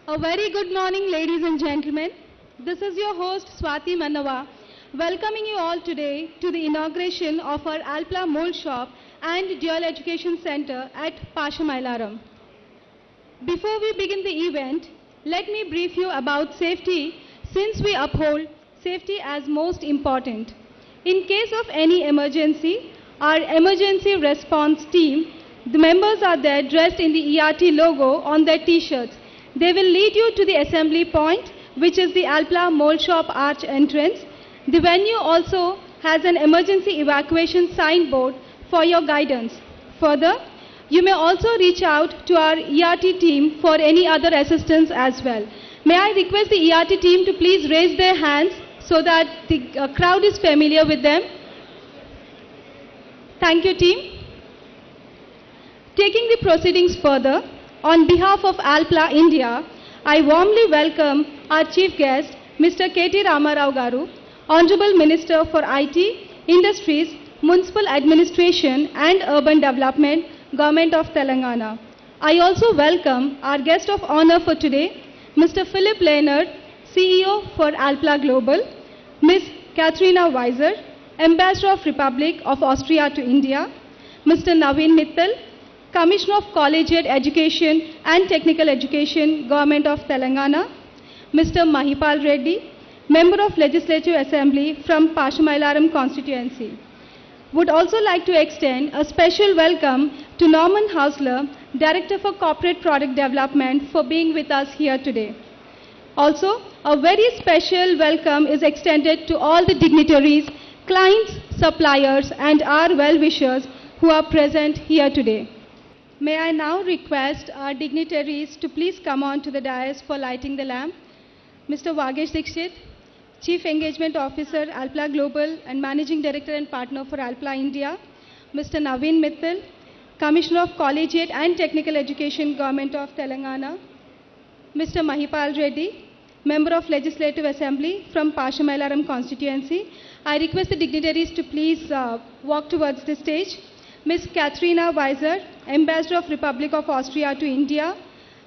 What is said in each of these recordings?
A very good morning, ladies and gentlemen. This is your host, Swati Manava, welcoming you all today to the inauguration of our Alpla Mould shop and Dual Education Center at Pashamailaram. Before we begin the event, let me brief you about safety since we uphold safety as most important. In case of any emergency, our emergency response team, the members are there dressed in the ERT logo on their t-shirts. They will lead you to the assembly point, which is the Alpla Mold Shop Arch entrance. The venue also has an emergency evacuation signboard for your guidance. Further, you may also reach out to our ERT team for any other assistance as well. May I request the ERT team to please raise their hands so that the crowd is familiar with them. Thank you, team. Taking the proceedings further, on behalf of Alpla India, I warmly welcome our chief guest, Mr. KT Ramarao Garu, Honorable Minister for IT, Industries, Municipal Administration and Urban Development, Government of Telangana. I also welcome our guest of honor for today, Mr. Philip Leonard, CEO for Alpla Global, Ms. Katharina Weiser, Ambassador of Republic of Austria to India, Mr. Naveen Mittal, Commissioner of Collegiate Education and Technical Education, Government of Telangana, Mr. Mahipal Reddy, Member of Legislative Assembly from Pashamailaram constituency. Would also like to extend a special welcome to Norman Hausler, Director for Corporate Product Development, for being with us here today. Also, a very special welcome is extended to all the dignitaries, clients, suppliers, and our well-wishers who are present here today. May I now request our dignitaries to please come on to the dais for lighting the lamp. Mr. Vagesh Dixit, Chief Engagement Officer, Alpla Global and Managing Director and Partner for Alpla India. Mr. Naveen Mittal, Commissioner of Collegiate and Technical Education, Government of Telangana. Mr. Mahipal Reddy, Member of Legislative Assembly from Pashamailaram constituency. I request the dignitaries to please walk towards the stage. Ms. Katharina Weiser, Ambassador of Republic of Austria to India,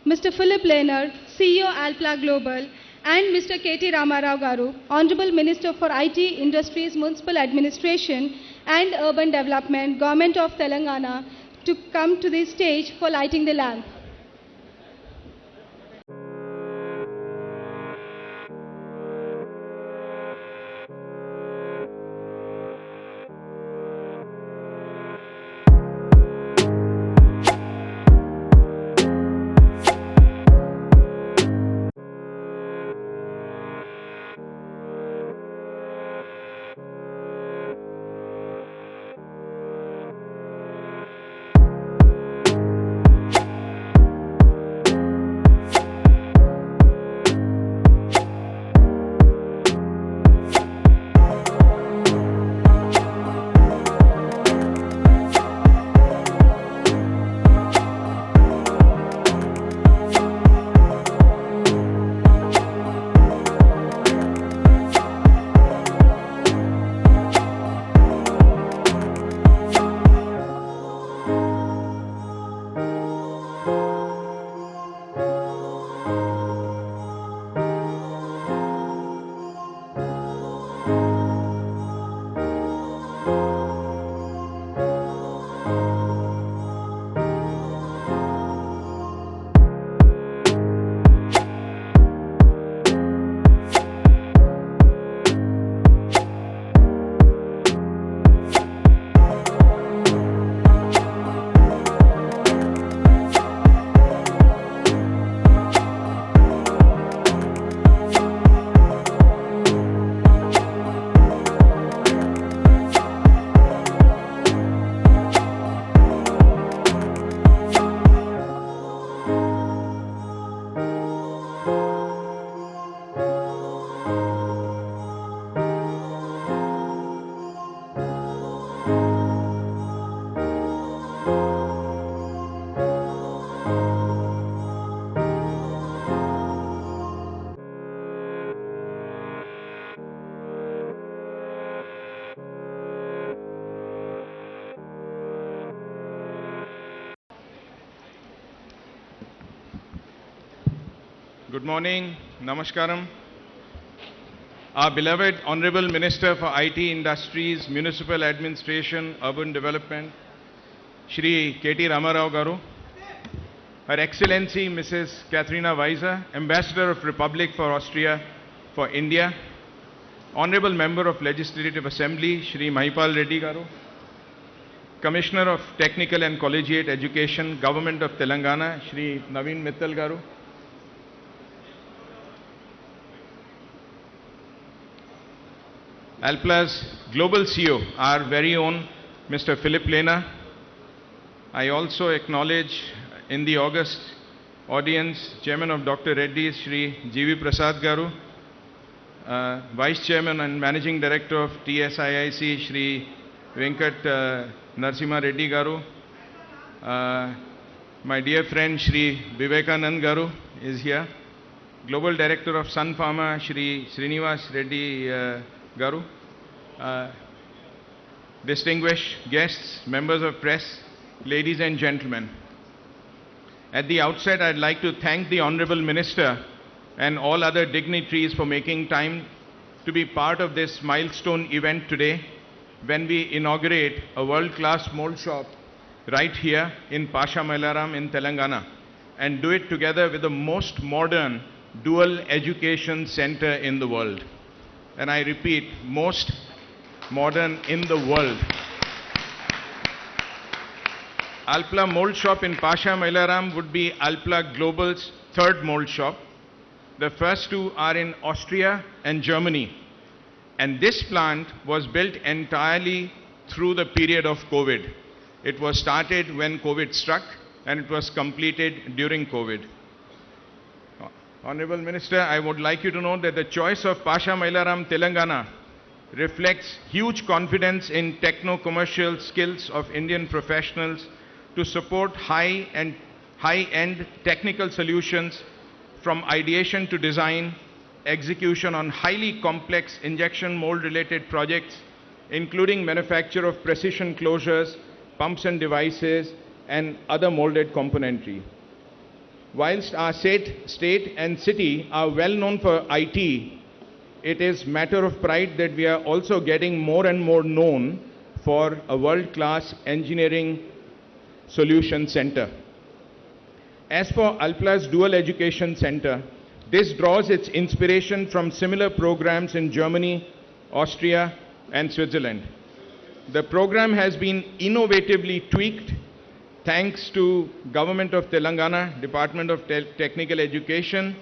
Mr. Philip Leonard, CEO Alpla Global, and Mr. KT Ramarao Garu, Honorable Minister for IT, Industries, Municipal Administration and Urban Development, Government of Telangana, to come to the stage for lighting the lamp. Good morning, Namaskaram. Our beloved Honorable Minister for IT Industries, Municipal Administration, Urban Development, Shri KT Ramarao Garu, Her Excellency Mrs. Katharina Weiser, Ambassador of Republic for Austria for India, Honorable Member of Legislative Assembly, Shri Mahipal Reddy Garu, Commissioner of Technical and Collegiate Education, Government of Telangana, Shri Naveen Mittal Garu, Alpla's Global CEO, our very own Mr. Philip Lena. I also acknowledge in the August audience, Chairman of Dr. Reddy's, Shri G.V. Prasad Garu, Vice Chairman and Managing Director of TSIIC, Shri Venkat Narasimha Reddy Garu, my dear friend Shri Vivekanand Garu is here, Global Director of Sun Pharma, Shri Srinivas Reddy Garu, distinguished guests, members of press, ladies and gentlemen. At the outset, I'd like to thank the Honorable Minister and all other dignitaries for making time to be part of this milestone event today when we inaugurate a world-class mold shop right here in Pasha Mailaram in Telangana, and do it together with the most modern dual education center in the world. And I repeat, most modern in the world. Alpla Mould Shop in Pasha Mailaram would be Alpla Global's third mold shop. The first two are in Austria and Germany. And this plant was built entirely through the period of COVID. It was started when COVID struck and it was completed during COVID. Honorable Minister, I would like you to know that the choice of Pasha Mailaram, Telangana reflects huge confidence in techno-commercial skills of Indian professionals to support high-end technical solutions from ideation to design, execution on highly complex injection mold-related projects, including manufacture of precision closures, pumps and devices, and other molded componentry. Whilst our state and city are well known for IT, it is matter of pride that we are also getting more and more known for a world-class engineering solution center. As for Alpla's Dual Education Center, this draws its inspiration from similar programs in Germany, Austria, and Switzerland. The program has been innovatively tweaked thanks to Government of Telangana, Department of Technical Education,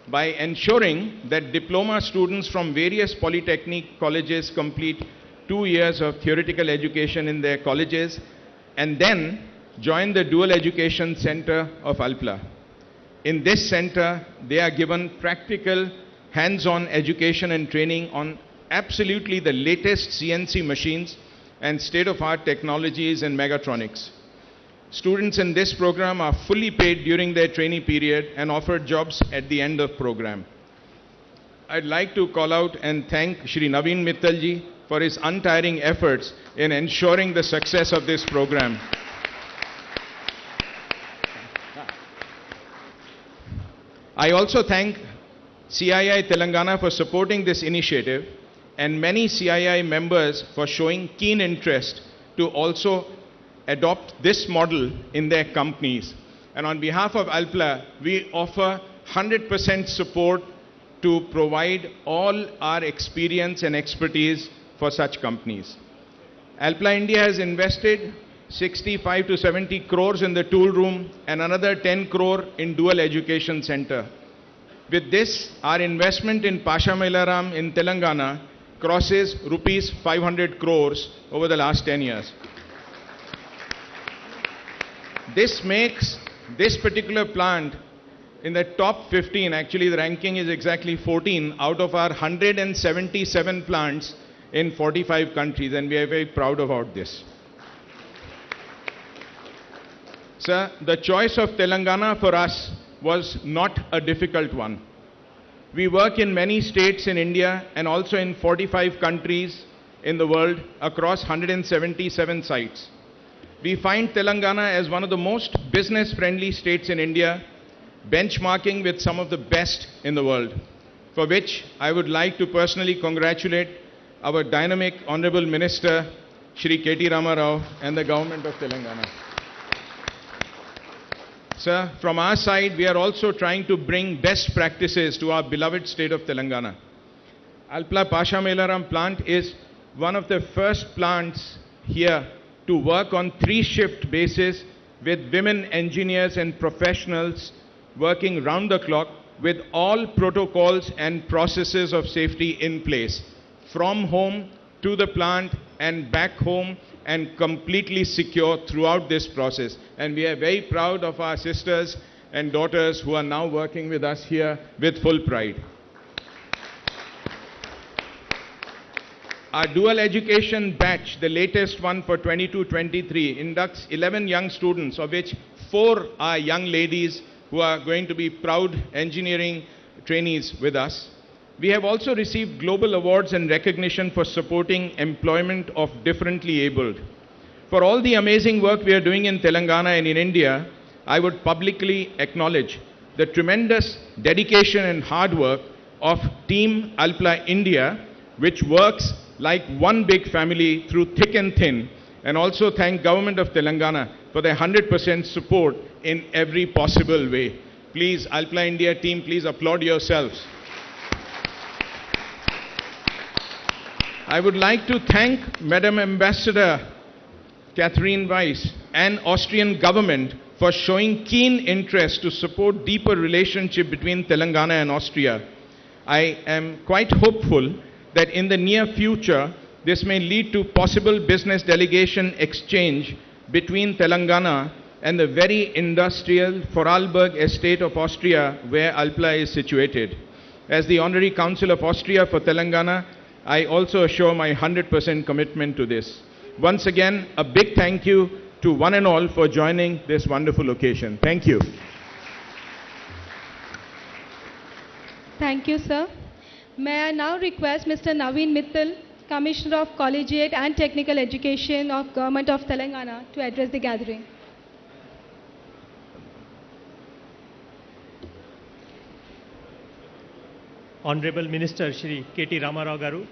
by ensuring that diploma students from various polytechnic colleges complete 2 years of theoretical education in their colleges and then join the Dual Education Center of Alpla. In this center, they are given practical, hands-on education and training on absolutely the latest CNC machines and state-of-art technologies and mechatronics. Students in this program are fully paid during their trainee period and offered jobs at the end of program. I'd like to call out and thank Shri Naveen Mittalji for his untiring efforts in ensuring the success of this program. I also thank CII Telangana for supporting this initiative and many CII members for showing keen interest to also adopt this model in their companies. And on behalf of Alpla, we offer 100% support to provide all our experience and expertise for such companies. Alpla India has invested 65 to 70 crores in the tool room and another 10 crore in Dual Education Center. With this, our investment in Pasha Mailaram in Telangana crosses rupees 500 crores over the last 10 years. This makes this particular plant in the top 15, actually the ranking is exactly 14 out of our 177 plants in 45 countries, and we are very proud about this. Sir, the choice of Telangana for us was not a difficult one. We work in many states in India and also in 45 countries in the world across 177 sites. We find Telangana as one of the most business-friendly states in India benchmarking with some of the best in the world, for which I would like to personally congratulate our dynamic Honorable Minister, Shri KT Rama Rao, and the Government of Telangana. Sir, from our side, we are also trying to bring best practices to our beloved state of Telangana. Alpla Pashamailaram plant is one of the first plants here to work on 3-shift basis with women engineers and professionals working round the clock with all protocols and processes of safety in place, from home to the plant and back home, and completely secure throughout this process. And we are very proud of our sisters and daughters who are now working with us here with full pride. Our dual education batch, the latest one for 22-23, inducts 11 young students, of which 4 are young ladies who are going to be proud engineering trainees with us. We have also received global awards and recognition for supporting employment of differently abled. For all the amazing work we are doing in Telangana and in India, I would publicly acknowledge the tremendous dedication and hard work of Team Alpla India, which works like one big family through thick and thin, and also thank Government of Telangana for their 100% support in every possible way. Please, Alpla India team, please applaud yourselves. I would like to thank Madam Ambassador Catherine Weiss and Austrian government for showing keen interest to support deeper relationship between Telangana and Austria. I am quite hopeful that in the near future, this may lead to possible business delegation exchange between Telangana and the very industrial Vorarlberg estate of Austria, where Alpla is situated. As the Honorary Council of Austria for Telangana, I also assure my 100% commitment to this. Once again, a big thank you to one and all for joining this wonderful occasion. Thank you. Thank you, sir. May I now request Mr. Naveen Mittal, Commissioner of Collegiate and Technical Education of Government of Telangana, to address the gathering. Honorable Minister Shri KT Rama Rao Garu,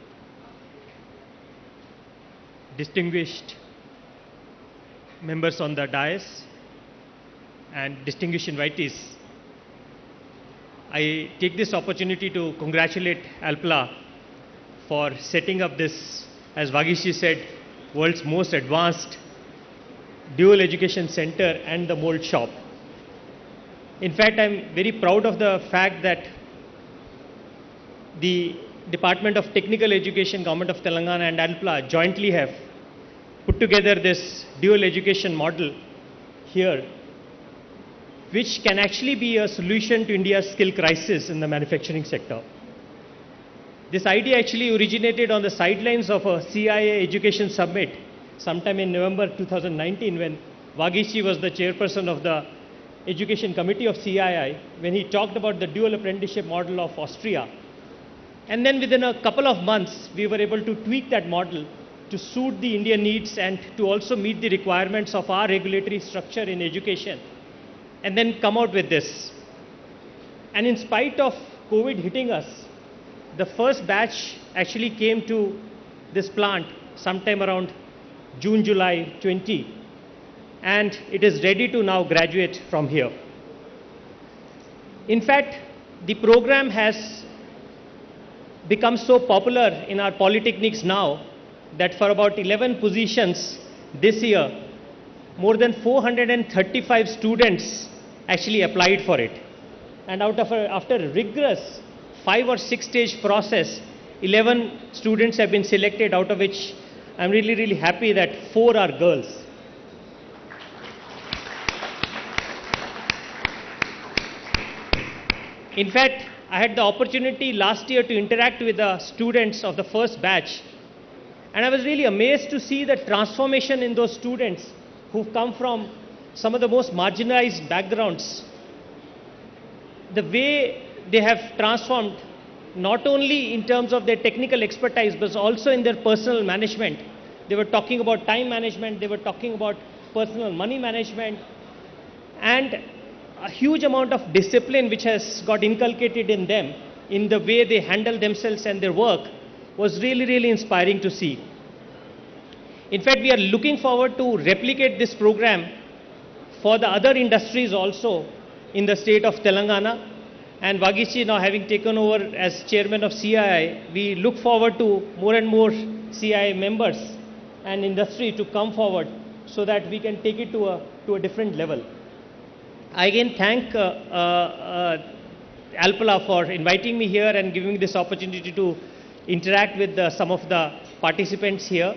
distinguished members on the dais, and distinguished invitees, I take this opportunity to congratulate Alpla for setting up this, as Vagishi said, world's most advanced dual education center and the mold shop. In fact, I'm very proud of the fact that the Department of Technical Education, Government of Telangana and Alpla jointly have put together this dual education model here, which can actually be a solution to India's skill crisis in the manufacturing sector. This idea actually originated on the sidelines of a CIA education summit sometime in November 2019, when Vagishi was the chairperson of the education committee of CII, when he talked about the dual apprenticeship model of Austria. And then within a couple of months, we were able to tweak that model to suit the Indian needs and to also meet the requirements of our regulatory structure in education, and then come out with this. And in spite of COVID hitting us, the first batch actually came to this plant sometime around June, July 20, and it is ready to now graduate from here. In fact, the program has become so popular in our polytechnics now that for about 11 positions this year, more than 435 students actually applied for it. And after a rigorous 5 or 6 stage process, 11 students have been selected, out of which I'm really happy that 4 are girls. In fact, I had the opportunity last year to interact with the students of the first batch, and I was really amazed to see the transformation in those students who've come from some of the most marginalized backgrounds. The way they have transformed, not only in terms of their technical expertise, but also in their personal management. They were talking about time management, they were talking about personal money management, and a huge amount of discipline which has got inculcated in them in the way they handle themselves and their work was really, really inspiring to see. In fact, we are looking forward to replicate this program for the other industries also in the state of Telangana. And Vagishi, now having taken over as chairman of CII, we look forward to more and more CII members and industry to come forward so that we can take it to a different level. I again thank Alpla for inviting me here and giving me this opportunity to interact with some of the participants here.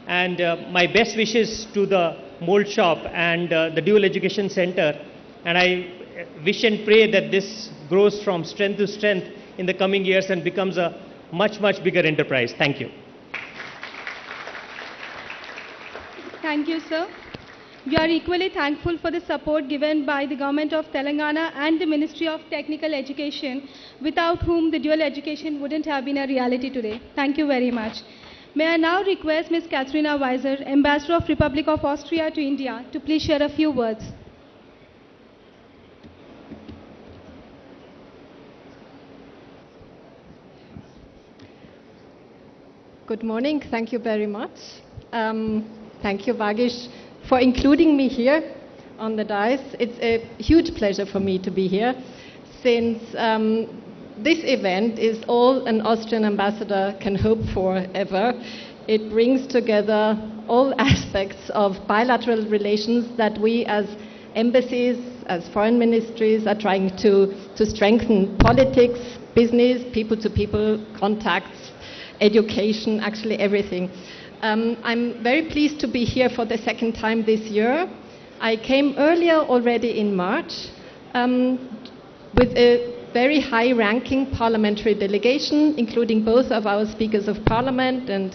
And my best wishes to the Mold Shop and the Dual Education Center. And I wish and pray that this grows from strength to strength in the coming years and becomes a much, much bigger enterprise. Thank you. Thank you, sir. We are equally thankful for the support given by the Government of Telangana and the Ministry of Technical Education, without whom the dual education wouldn't have been a reality today. Thank you very much. May I now request Ms. Katharina Weiser, Ambassador of Republic of Austria to India, to please share a few words. Good morning. Thank you very much. Thank you, Vagish, for including me here on the dais. It's a huge pleasure for me to be here, since this event is all an Austrian ambassador can hope for ever. It brings together all aspects of bilateral relations that we as embassies, as foreign ministries are trying to strengthen: politics, business, people-to-people contacts, education, actually everything. I'm very pleased to be here for the second time this year. I came earlier already in March with a very high-ranking parliamentary delegation, including both of our speakers of parliament and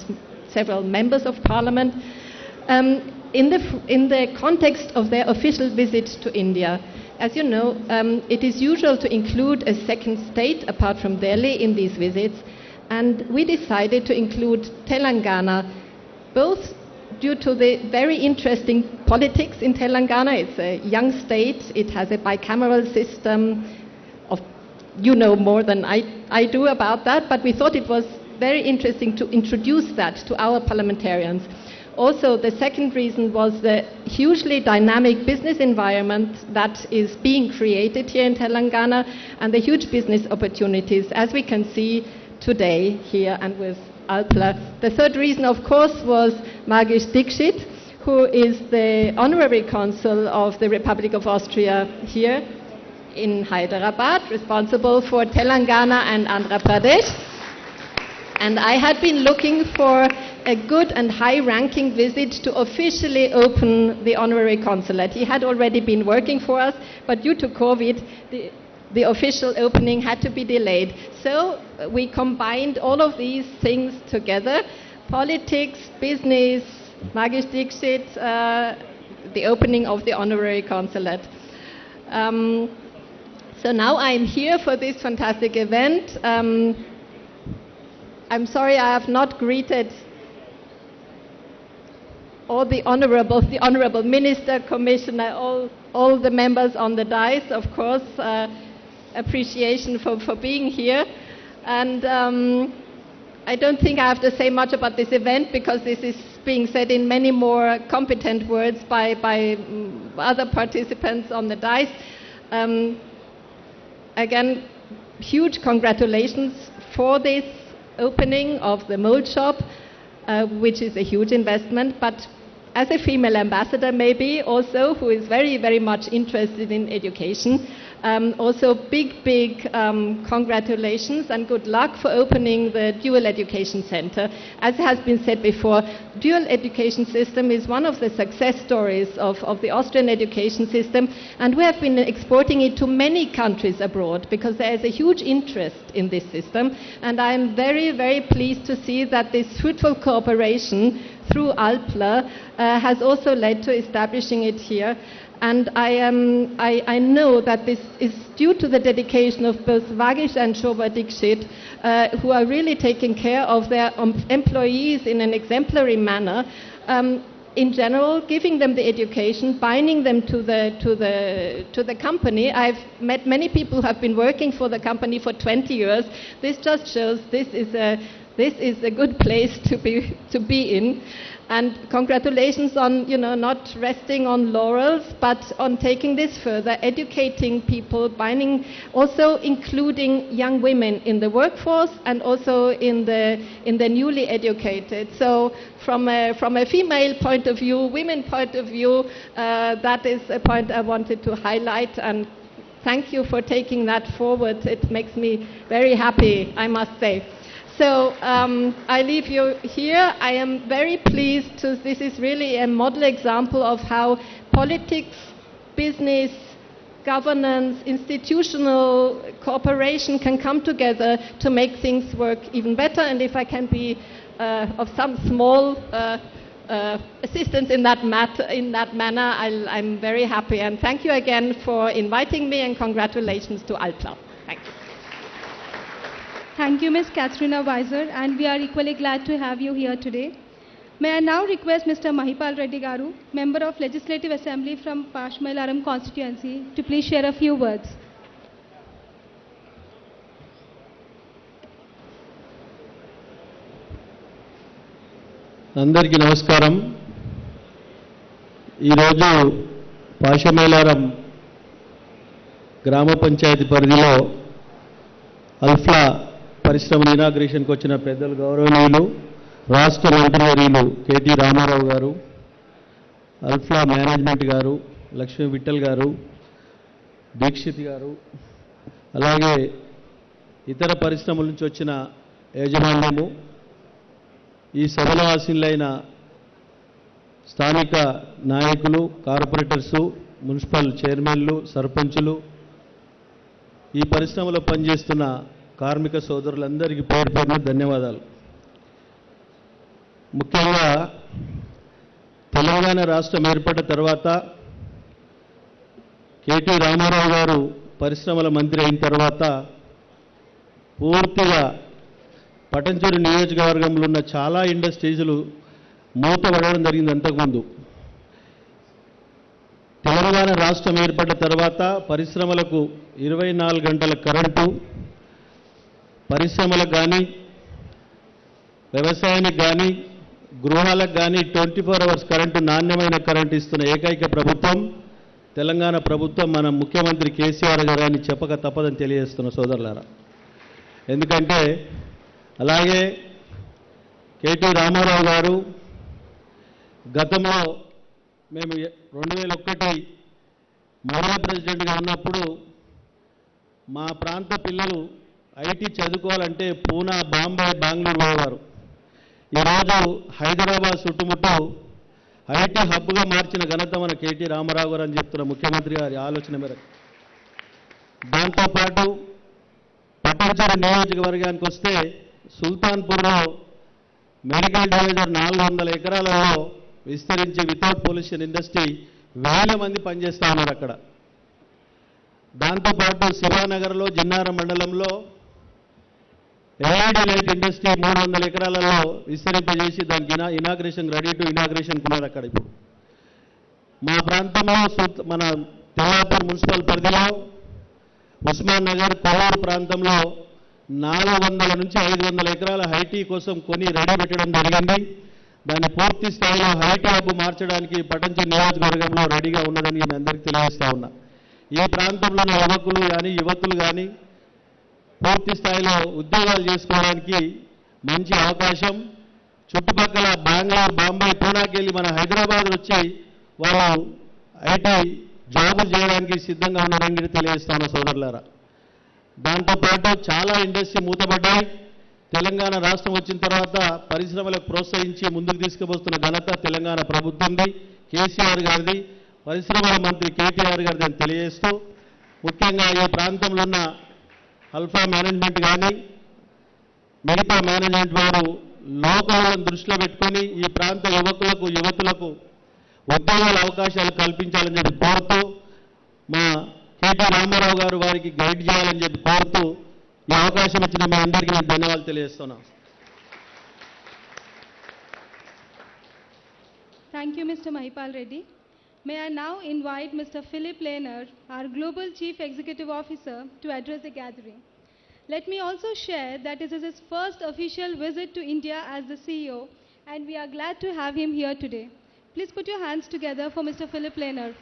several members of parliament, in the context of their official visit to India. As you know, it is usual to include a second state apart from Delhi in these visits, and we decided to include Telangana, both due to the very interesting politics in Telangana. It's a young state, it has a bicameral system. You know more than I do about that, but we thought it was very interesting to introduce that to our parliamentarians. Also, the second reason was the hugely dynamic business environment that is being created here in Telangana and the huge business opportunities, as we can see today here and with Alpla. The third reason, of course, was Magish Dixit, who is the Honorary Consul of the Republic of Austria here in Hyderabad, responsible for Telangana and Andhra Pradesh. And I had been looking for a good and high-ranking visit to officially open the honorary consulate. He had already been working for us, but due to COVID, the official opening had to be delayed. So we combined all of these things together: politics, business, Magish Dixit, the opening of the honorary consulate. So now I'm here for this fantastic event. I'm sorry I have not greeted all the honorable minister, commissioner, all the members on the dais, of course. Appreciation for being here. And I don't think I have to say much about this event, because this is being said in many more competent words by other participants on the dais. Again, huge congratulations for this opening of the Mold Shop, which is a huge investment. But as a female ambassador, maybe also, who is very, very much interested in education, also big congratulations and good luck for opening the Dual Education Center. As has been said before, dual education system is one of the success stories of the Austrian education system, and we have been exporting it to many countries abroad because there is a huge interest in this system. And I am very, very pleased to see that this fruitful cooperation through Alpla has also led to establishing it here. And I know that this is due to the dedication of both Vagish and Shobha Dixit, who are really taking care of their employees in an exemplary manner. in general, giving them the education, binding them to the company. I've met many people who have been working for the company for 20 years. This just shows this is a good place to be in. And congratulations on, not resting on laurels, but on taking this further, educating people, also including young women in the workforce and also in the newly educated. So from a female point of view, women point of view, that is a point I wanted to highlight, and thank you for taking that forward. It makes me very happy, I must say. So I leave you here. I am very pleased this is really a model example of how politics, business, governance, institutional cooperation can come together to make things work even better. And if I can be of some small assistance in that manner, I'm very happy. And thank you again for inviting me, and congratulations to Alpla. Thank you. Thank you, Ms. Katrina Weiser, and we are equally glad to have you here today. May I now request Mr. Mahipal Reddy Garu, Member of Legislative Assembly from Pashamailaram constituency, to please share a few words. అందరికీ నమస్కారం. ఈరోజు పాషమేలారం గ్రామ పంచాయతీ పరిధిలో అల్ఫ్లా పరిశ్రమల ఇనాగ్రేషన్కి వచ్చిన పెద్దలు గౌరవనీయులు రాష్ట్ర మంత్రివర్యులు కేటీ రామారావు గారు, అల్ఫ్లా మేనేజ్మెంట్ గారు, లక్ష్మీ విఠల్ గారు, దీక్షిత్ గారు, అలాగే ఇతర పరిశ్రమల నుంచి వచ్చిన యాజమాన్యము, ఈ సభలో ఆసీనులైన స్థానిక నాయకులు, కార్పొరేటర్సు, మున్సిపల్ చైర్మన్లు, సర్పంచులు, ఈ పరిశ్రమలో పనిచేస్తున్న కార్మిక సోదరులందరికీ పేరు పేరున ధన్యవాదాలు. ముఖ్యంగా తెలంగాణ రాష్ట్రం ఏర్పడిన తర్వాత కేటీ రామారావు గారు పరిశ్రమల మంత్రి అయిన తర్వాత పూర్తిగా పటంచెరు నియోజకవర్గంలో ఉన్న చాలా ఇండస్ట్రీస్లు మూతపడడం జరిగింది. అంతకుముందు తెలంగాణ రాష్ట్రం ఏర్పడిన తర్వాత పరిశ్రమలకు 24 గంటల కరెంటు, పరిశ్రమలకు కానీ, వ్యవసాయానికి కానీ, గృహాలకు కానీ 24 అవర్స్ కరెంటు, నాణ్యమైన కరెంటు ఇస్తున్న ఏకైక ప్రభుత్వం తెలంగాణ ప్రభుత్వం. మన ముఖ్యమంత్రి కేసీఆర్ గారు అని చెప్పక తప్పదని తెలియజేస్తున్న సోదరులారా. ఎందుకంటే అలాగే కేటీ రామారావు గారు గతంలో మేము 2001 మహిళా ప్రెసిడెంట్గా ఉన్నప్పుడు మా ప్రాంత పిల్లలు ఐటీ చదువుకోవాలంటే పూనా, బాంబే, బెంగళూరు పోయేవారు. ఈరోజు హైదరాబాద్ చుట్టుముట్టు ఐటీ హబ్గా మార్చిన ఘనత మన కేటీ రామారావు గారు అని చెప్తున్న ముఖ్యమంత్రి గారి ఆలోచన మేరకు. దాంతోపాటు పటంచెరు నియోజకవర్గానికి వస్తే సుల్తాన్పూర్లో మెడికల్ డివైజర్ 400 ఎకరాలలో విస్తరించి వితౌట్ పొల్యూషన్ ఇండస్ట్రీ 1000 మంది పనిచేస్తూ ఉన్నారు అక్కడ. దాంతోపాటు శివానగర్లో జిన్నారం మండలంలో ఎల్ఈడి లైట్ ఇండస్ట్రీ 300 ఎకరాలలో విస్తరింపజేసి దానికి ఇనాగ్రేషన్ రెడీ టు ఇనాగ్రేషన్ ఉన్నారు అక్కడ. ఇప్పుడు మా ప్రాంతంలో మన తెల్లాపూర్ మున్సిపల్ పరిధిలో ఉస్మాన్ నగర్, కోవూరు ప్రాంతంలో 400 నుంచి 500 ఎకరాల ఐటీ కోసం కొని రెడీ పెట్టడం జరిగింది. దాన్ని పూర్తి స్థాయిలో ఐటీ హబ్ మార్చడానికి పటంచెరు నియోజకవర్గంలో రెడీగా ఉన్నదని నేను అందరికీ తెలియజేస్తా ఉన్నా. ఈ ప్రాంతంలో యువకులు కానీ, యువతులు కానీ పూర్తి స్థాయిలో ఉద్యోగాలు చేసుకోవడానికి మంచి అవకాశం. చుట్టుపక్కల బెంగళూరు, బాంబే, పూనాకి వెళ్ళి మన హైదరాబాద్ వచ్చి వాళ్ళు ఐటీ జాబులు చేయడానికి సిద్ధంగా ఉన్నారని తెలియజేస్తాను సోదరులారా. దాంతోపాటు చాలా ఇండస్ట్రీ మూతపడ్డాయి. తెలంగాణ రాష్ట్రం వచ్చిన తర్వాత పరిశ్రమలకు ప్రోత్సహించి ముందుకు తీసుకువస్తున్న ఘనత తెలంగాణ ప్రభుత్వంది, కేసీఆర్ గారిది, పరిశ్రమల మంత్రి కేటీఆర్ గారిది అని తెలియజేస్తూ, ముఖ్యంగా ఈ ప్రాంతంలో ఉన్న అల్ఫా మేనేజ్మెంట్ కానీ మిగతా మేనేజ్మెంట్ వారు లోకాలను దృష్టిలో పెట్టుకొని ఈ ప్రాంత యువకులకు, యువతులకు ఉద్యోగాల అవకాశాలు కల్పించాలని చెప్పి కోరుతూ, మా కేటీ రామారావు గారు వారికి గైడ్ చేయాలని చెప్పి కోరుతూ ఈ అవకాశం ఇచ్చిన మీ అందరికీ నేను ధన్యవాదాలు తెలియజేస్తున్నాను. Thank you, Mr. Mahipal Reddy. May I now invite Mr. Philip Lehner, our Global Chief Executive Officer, to address the gathering. Let me also share that this is his first official visit to India as the CEO, and we are glad to have him here today. Please put your hands together for Mr. Philip Lehner.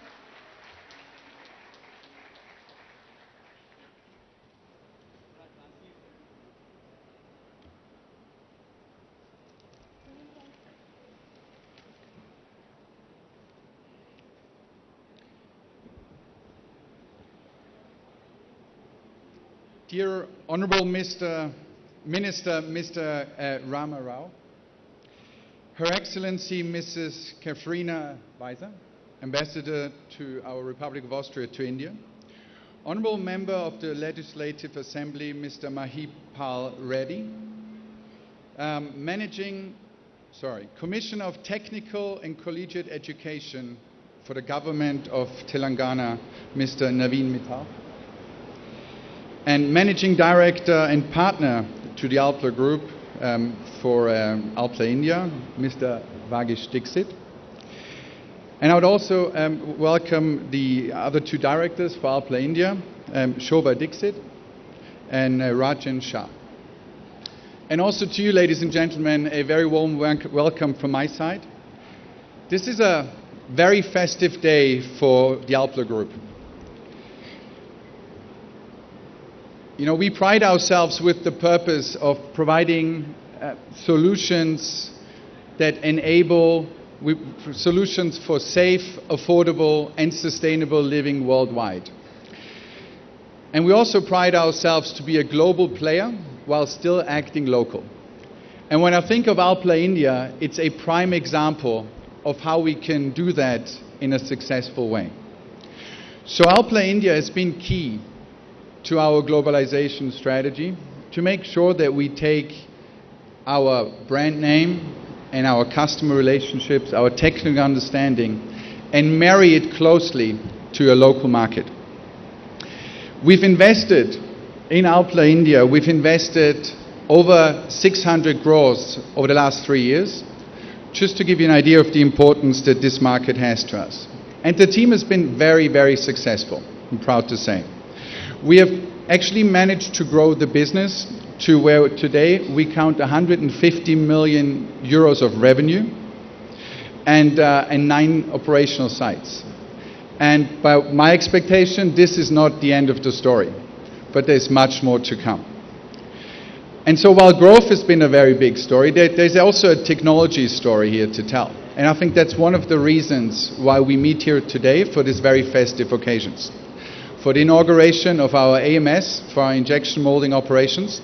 Dear Honorable Mr. Minister, Mr. Rama Rao, Her Excellency Mrs. Katrina Weiser, Ambassador to our Republic of Austria to India, Honorable Member of the Legislative Assembly, Mr. Mahipal Reddy, Commissioner of Technical and Collegiate Education for the Government of Telangana, Mr. Naveen Mittal, and Managing Director and Partner to the Alpla Group for Alpla India, Mr. Vagish Dixit. And I would also welcome the other two directors for Alpla India, Shobha Dixit and Rajan Shah. And also to you, ladies and gentlemen, a very warm welcome from my side. This is a very festive day for the Alpla Group. You know, we pride ourselves with the purpose of providing solutions that enable solutions for safe, affordable, and sustainable living worldwide. And we also pride ourselves to be a global player while still acting local. And when I think of Alpla India, it's a prime example of how we can do that in a successful way. So Alpla India has been key to our globalization strategy to make sure that we take our brand name and our customer relationships, our technical understanding, and marry it closely to a local market. We've invested in Alpla India, we've invested over 600 crores over the last 3 years, just to give you an idea of the importance that this market has to us. And the team has been very, very successful, I'm proud to say. We have actually managed to grow the business to where today we count 150 million euros of revenue and 9 operational sites. And by my expectation, this is not the end of the story, but there's much more to come. And so while growth has been a very big story, there's also a technology story here to tell. And I think that's one of the reasons why we meet here today for this very festive occasions. For the inauguration of our AMS, for our injection molding operations,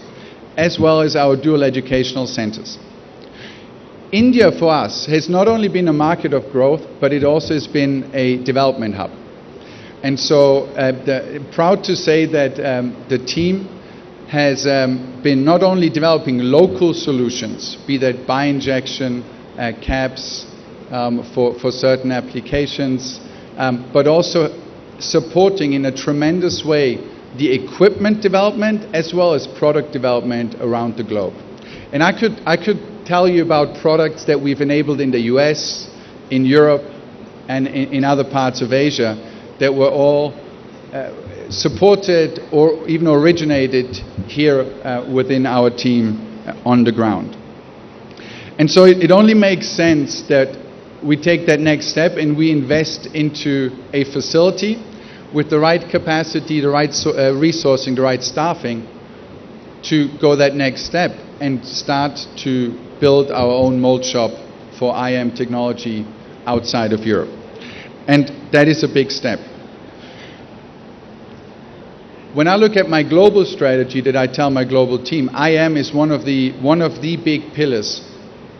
as well as our dual educational centers. India for us has not only been a market of growth, but it also has been a development hub. And so proud to say that the team has been not only developing local solutions, be that bi-injection caps for certain applications, but also supporting in a tremendous way the equipment development as well as product development around the globe. And I could tell you about products that we've enabled in the US, in Europe, and in other parts of Asia that were all supported or even originated here within our team on the ground. And so it only makes sense that we take that next step and we invest into a facility with the right capacity, the right resourcing, the right staffing to go that next step and start to build our own mold shop for IM technology outside of Europe. And that is a big step. When I look at my global strategy that I tell my global team, IM is one of the big pillars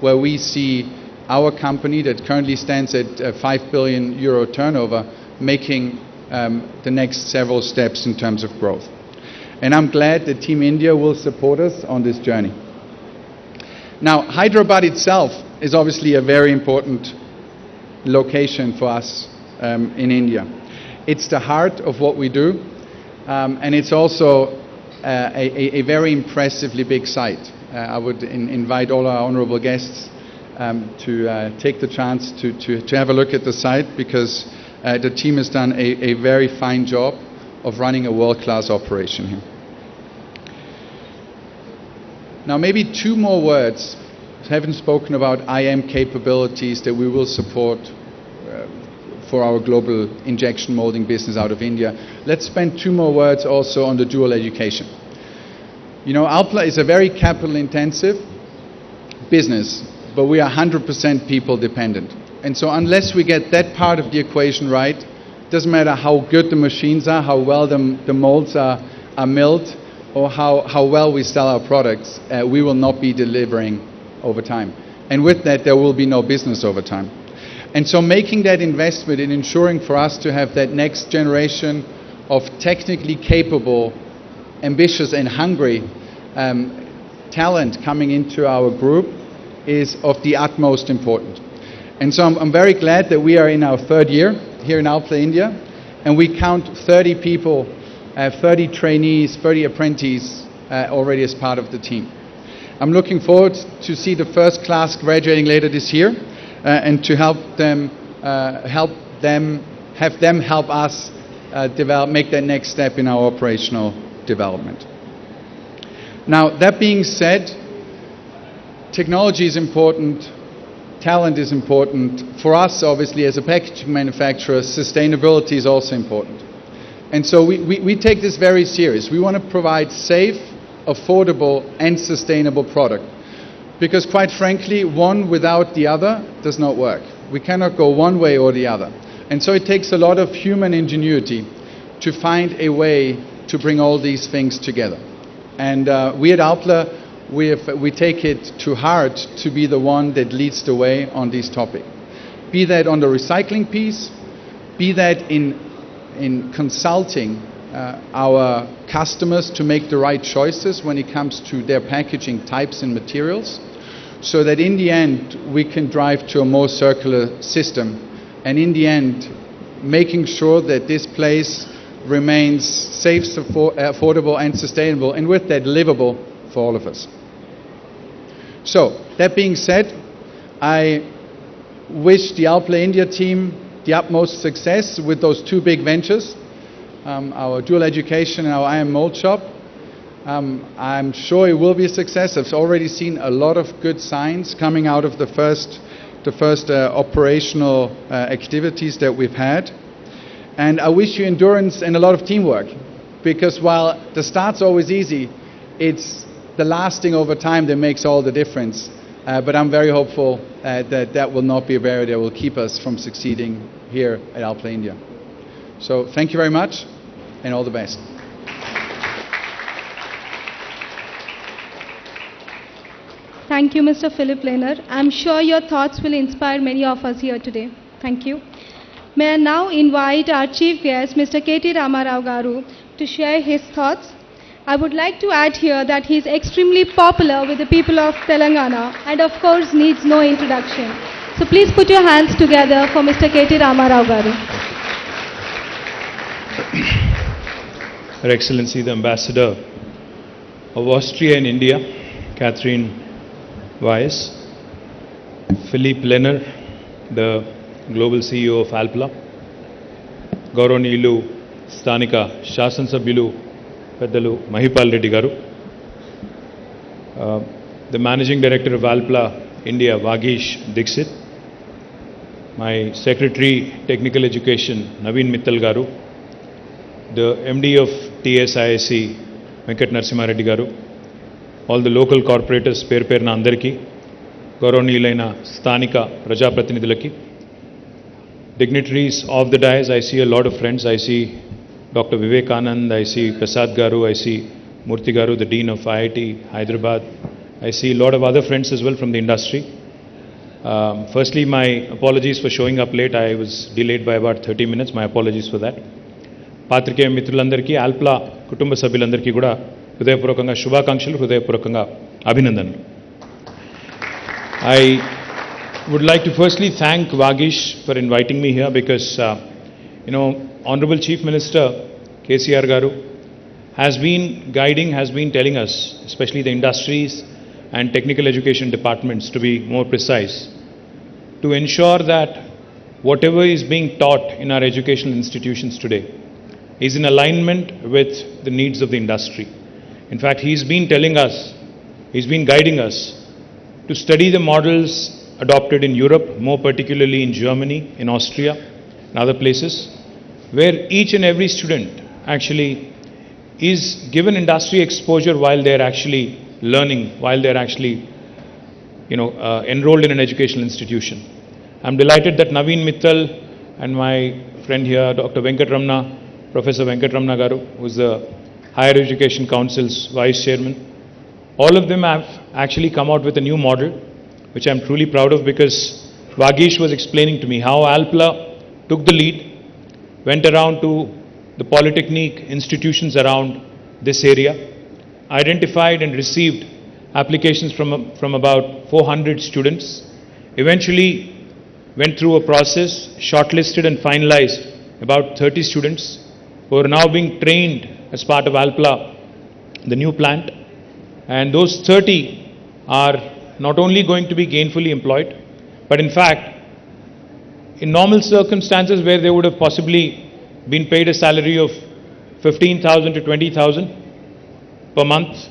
where we see our company that currently stands at 5 billion euro turnover making the next several steps in terms of growth. And I'm glad that Team India will support us on this journey. Now, Hyderabad itself is obviously a very important location for us in India. It's the heart of what we do, and it's also a very impressively big site. I would invite all our honorable guests to take the chance to have a look at the site, because the team has done a very fine job of running a world-class operation here. Now, maybe two more words. I haven't spoken about IM capabilities that we will support for our global injection molding business out of India. Let's spend two more words also on the dual education. You know, Alpla is a very capital-intensive business, but we are 100% people dependent. And so unless we get that part of the equation right, it doesn't matter how good the machines are, how well the molds are milled, or how well we sell our products, we will not be delivering over time. And with that, there will be no business over time. And so making that investment in ensuring for us to have that next generation of technically capable, ambitious and hungry talent coming into our group is of the utmost importance. And so I'm very glad that we are in our third year here in Alpla, India, and we count 30 people, 30 trainees, 30 apprentices already as part of the team. I'm looking forward to see the first class graduating later this year, and to have them help us make that next step in our operational development. Now, that being said, technology is important, talent is important. For us, obviously, as a packaging manufacturer, sustainability is also important. And so we take this very serious. We want to provide safe, affordable and sustainable product. Because quite frankly, one without the other does not work. We cannot go one way or the other. And so it takes a lot of human ingenuity to find a way to bring all these things together. And we at Alpla, we take it to heart to be the one that leads the way on this topic. Be that on the recycling piece, be that in consulting our customers to make the right choices when it comes to their packaging types and materials, so that in the end we can drive to a more circular system, and in the end making sure that this place remains safe, affordable and sustainable, and with that livable for all of us. So, that being said, I wish the Alpla India team the utmost success with those two big ventures, our dual education and our IM mold shop. I'm sure it will be a success. I've already seen a lot of good signs coming out of the first operational activities that we've had. And I wish you endurance and a lot of teamwork, because while the start's always easy, it's the lasting over time that makes all the difference. But I'm very hopeful that will not be a barrier that will keep us from succeeding here at Alpla India. So thank you very much and all the best. Thank you, Mr. Philip Lehner. I'm sure your thoughts will inspire many of us here today. Thank you. May I now invite our chief guest, Mr. KT Ramarao Garu, to share his thoughts. I would like to add here that he is extremely popular with the people of Telangana and of course needs no introduction. So please put your hands together for Mr. KT Ramarao Garu. Her Excellency the Ambassador of Austria in India, Catherine Weiss, Philippe Lehner, the Global CEO of Alpla, Gauranilu, Stanika, Shasan Sabhilu, Peddalu, Mahipal Reddy Garu, the Managing Director of Alpla India, Vagish Dixit, my Secretary Technical Education, Naveen Mittal Garu, the MD of TSIC, Venkat Narasimha Reddy Garu, all the local corporators, Perna Andarki, Gauranilaina, Stanika, Prajapratinidhulaki, dignitaries of the dais. I see a lot of friends. I see Dr. Vivekanand, I see Prasad Garu, I see Murthy Garu, the Dean of IIT, Hyderabad. I see a lot of other friends as well from the industry. Firstly, my apologies for showing up late. I was delayed by about 30 minutes. My apologies for that. Patrikeya Mitrulandarki, Alpla Kutumba Sabhyulandarki kuda Hridayapurvakanga Shubhakankshalu, Hridayapurvakanga Abhinandanlu. I would like to firstly thank Vagish for inviting me here, because Honorable Chief Minister KCR Garu has been guiding, has been telling us, especially the industries, and technical education departments, to be more precise, to ensure that whatever is being taught in our educational institutions today is in alignment with the needs of the industry. In fact, he's been telling us, he's been guiding us to study the models adopted in Europe, more particularly in Germany, in Austria, and other places, where each and every student actually is given industry exposure while they're actually learning, while they're actually enrolled in an educational institution. I'm delighted that Naveen Mittal and my friend here, Dr. Venkatramana, Professor Venkatramana Garu, who's the Higher Education Council's Vice Chairman, all of them have actually come out with a new model, which I'm truly proud of, because Vagish was explaining to me how Alpla took the lead, went around to the polytechnic institutions around this area, identified and received applications from about 400 students, eventually went through a process, shortlisted and finalized about 30 students who are now being trained as part of Alpla, the new plant. And those 30 are not only going to be gainfully employed, but in fact, in normal circumstances where they would have possibly been paid a salary of 15,000 to 20,000 per month,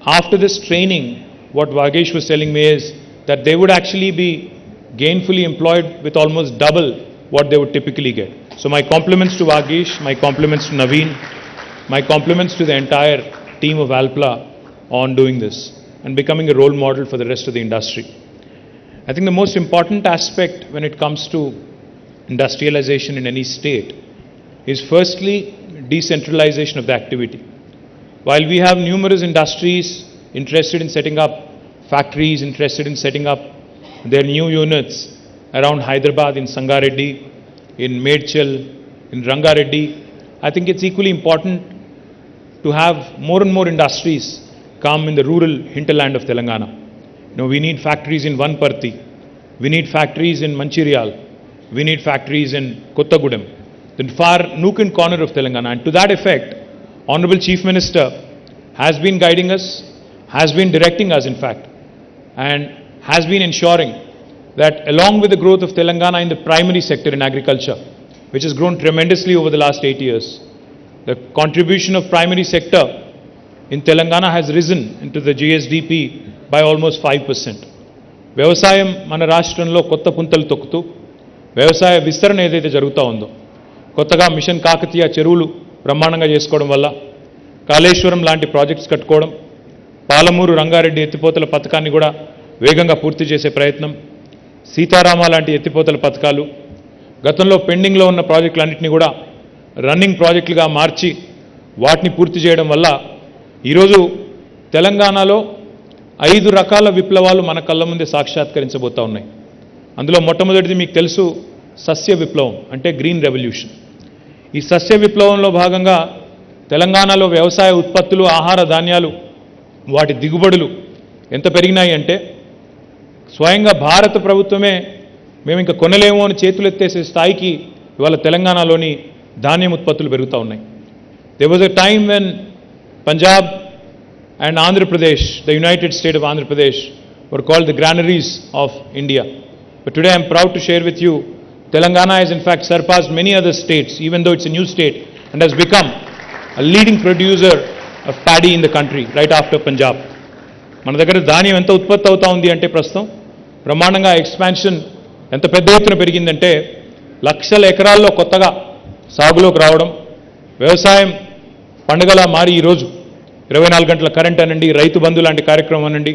after this training, what Vagesh was telling me is that they would actually be gainfully employed with almost double what they would typically get. So my compliments to Vagesh, my compliments to Naveen, my compliments to the entire team of Alpla on doing this and becoming a role model for the rest of the industry. I think the most important aspect when it comes to industrialization in any state is firstly decentralization of the activity. While we have numerous industries interested in setting up factories, interested in setting up their new units around Hyderabad, in Sangareddy, in Medchal, in Rangareddy, I think it's equally important to have more and more industries come in the rural hinterland of Telangana. We need factories in Vanparthi, we need factories in Mancherial, we need factories in Kottagudem, the far nook and corner of Telangana. And to that effect, Honorable Chief Minister has been guiding us, has been directing us in fact, and has been ensuring that along with the growth of Telangana in the primary sector in agriculture, which has grown tremendously over the last 8 years, the contribution of primary sector in Telangana has risen into the GSDP by almost 5%. వ్యవసాయం మన రాష్ట్రంలో కొత్త పుంతలు తొక్కుతూ వ్యవసాయ విస్తరణ ఏదైతే జరుగుతూ ఉందో, కొత్తగా మిషన్ కాకతీయ చెరువులు బ్రహ్మాండంగా చేసుకోవడం వల్ల, కాళేశ్వరం లాంటి ప్రాజెక్ట్స్ కట్టుకోవడం, పాలమూరు రంగారెడ్డి ఎత్తిపోతల పథకాన్ని కూడా వేగంగా పూర్తి చేసే ప్రయత్నం, సీతారామ లాంటి ఎత్తిపోతల పథకాలు, గతంలో పెండింగ్లో ఉన్న ప్రాజెక్టులన్నింటినీ కూడా రన్నింగ్ ప్రాజెక్టులుగా మార్చి వాటిని పూర్తి చేయడం వల్ల ఈరోజు తెలంగాణలో 5 రకాల విప్లవాలు మన కళ్ళ ముందే సాక్షాత్కరించబోతా ఉన్నాయి. అందులో మొట్టమొదటిది మీకు తెలుసు, సస్య విప్లవం అంటే గ్రీన్ రెవల్యూషన్. ఈ సస్య విప్లవంలో భాగంగా తెలంగాణలో వ్యవసాయ ఉత్పత్తులు, ఆహార ధాన్యాలు, వాటి దిగుబడులు ఎంత పెరిగినాయి అంటే స్వయంగా భారత ప్రభుత్వమే మేము ఇంకా కొనలేమో అని చేతులెత్తేసే స్థాయికి ఇవాళ తెలంగాణలోని ధాన్యం ఉత్పత్తులు పెరుగుతూ ఉన్నాయి. There was a time when Punjab and Andhra Pradesh, the United State of Andhra Pradesh, were called the granaries of India. But today I am proud to share with you, Telangana has in fact surpassed many other states, even though it's a new state, and has become a leading producer of paddy in the country, right after Punjab. మన దగ్గర ధాన్యం ఎంత ఉత్పత్తి అవుతా ఉంది అంటే ప్రస్తుతం బ్రహ్మాండంగా ఎక్స్పాన్షన్ ఎంత పెద్ద ఎత్తున పెరిగిందంటే లక్షల ఎకరాల్లో కొత్తగా సాగులోకి రావడం, వ్యవసాయం పండుగలా మారి ఈరోజు 24 గంటల కరెంట్ అనండి, రైతు బంధు లాంటి కార్యక్రమం అనండి,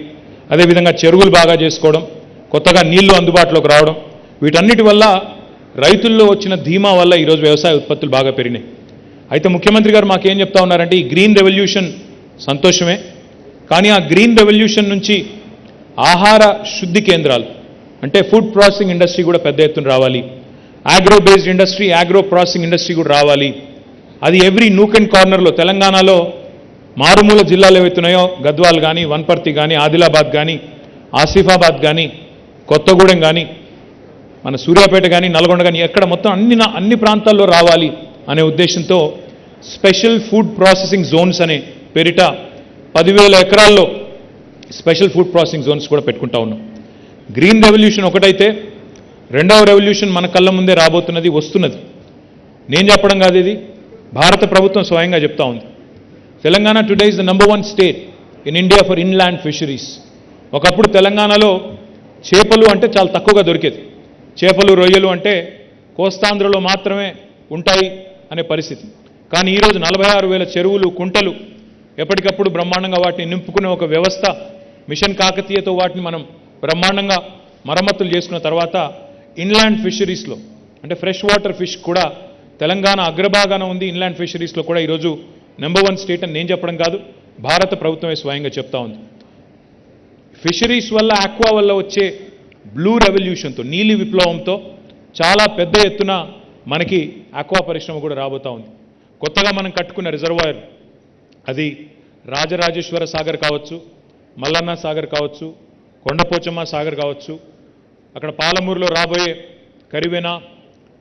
అదేవిధంగా చెరువులు బాగా చేసుకోవడం, కొత్తగా నీళ్లు అందుబాటులోకి రావడం, వీటన్నిటి వల్ల రైతుల్లో వచ్చిన ధీమా వల్ల ఈరోజు వ్యవసాయ ఉత్పత్తులు బాగా పెరిగినాయి. అయితే ముఖ్యమంత్రి గారు మాకేం చెప్తా ఉన్నారంటే ఈ గ్రీన్ రెవల్యూషన్ సంతోషమే, కానీ ఆ గ్రీన్ రెవల్యూషన్ నుంచి ఆహార శుద్ధి కేంద్రాలు అంటే ఫుడ్ ప్రాసెసింగ్ ఇండస్ట్రీ కూడా పెద్ద ఎత్తున రావాలి, agro based industry, agro processing industry కూడా రావాలి. అది ఎవ్రీ నూక్ అండ్ కార్నర్లో తెలంగాణలో మారుమూల జిల్లాలు ఏవైతున్నాయో గద్వాల్ కానీ, వన్పర్తి కానీ, ఆదిలాబాద్ కానీ, ఆసిఫాబాద్ కానీ, కొత్తగూడెం కానీ, మన సూర్యాపేట కానీ, నల్గొండ కానీ, ఎక్కడ మొత్తం అన్ని ప్రాంతాల్లో రావాలి అనే ఉద్దేశంతో స్పెషల్ ఫుడ్ ప్రాసెసింగ్ జోన్స్ అనే పేరిట 10,000 ఎకరాల్లో స్పెషల్ ఫుడ్ ప్రాసెసింగ్ జోన్స్ కూడా పెట్టుకుంటా ఉన్నాం. గ్రీన్ రెవల్యూషన్ ఒకటైతే రెండవ రెవల్యూషన్ మన కళ్ళ ముందే రాబోతున్నది, వస్తున్నది. నేను చెప్పడం కాదు, ఇది భారత ప్రభుత్వం స్వయంగా చెప్తా ఉంది. Telangana today is the number 1 state in India for inland fisheries. ఒకప్పుడు తెలంగాణలో చేపలు అంటే చాలా తక్కువగా దొరికేది. చేపలు, రొయ్యలు అంటే కోస్తాంధ్రలో మాత్రమే ఉంటాయి అనే పరిస్థితి. కానీ ఈరోజు 46,000 చెరువులు, కుంటలు ఎప్పటికప్పుడు బ్రహ్మాండంగా వాటిని నింపుకునే ఒక వ్యవస్థ, మిషన్ కాకతీయతో వాటిని మనం బ్రహ్మాండంగా మరమ్మతులు చేసుకున్న తర్వాత ఇన్లాండ్ ఫిషరీస్లో అంటే ఫ్రెష్ వాటర్ ఫిష్ కూడా తెలంగాణ అగ్రభాగాన ఉంది. ఇన్లాండ్ ఫిషరీస్లో కూడా ఈరోజు నెంబర్ 1 స్టేట్ అని నేను చెప్పడం కాదు, భారత ప్రభుత్వమే స్వయంగా చెప్తా ఉంది. ఫిషరీస్ వల్ల, ఆక్వా వల్ల వచ్చే బ్లూ రెవల్యూషన్తో, నీలి విప్లవంతో చాలా పెద్ద ఎత్తున మనకి ఆక్వా పరిశ్రమ కూడా రాబోతూ ఉంది. కొత్తగా మనం కట్టుకున్న రిజర్వాయర్, అది రాజరాజేశ్వర సాగర్ కావచ్చు, మల్లన్న సాగర్ కావచ్చు, కొండపోచమ్మ సాగర్ కావచ్చు, అక్కడ పాలమూరులో రాబోయే కరివెన,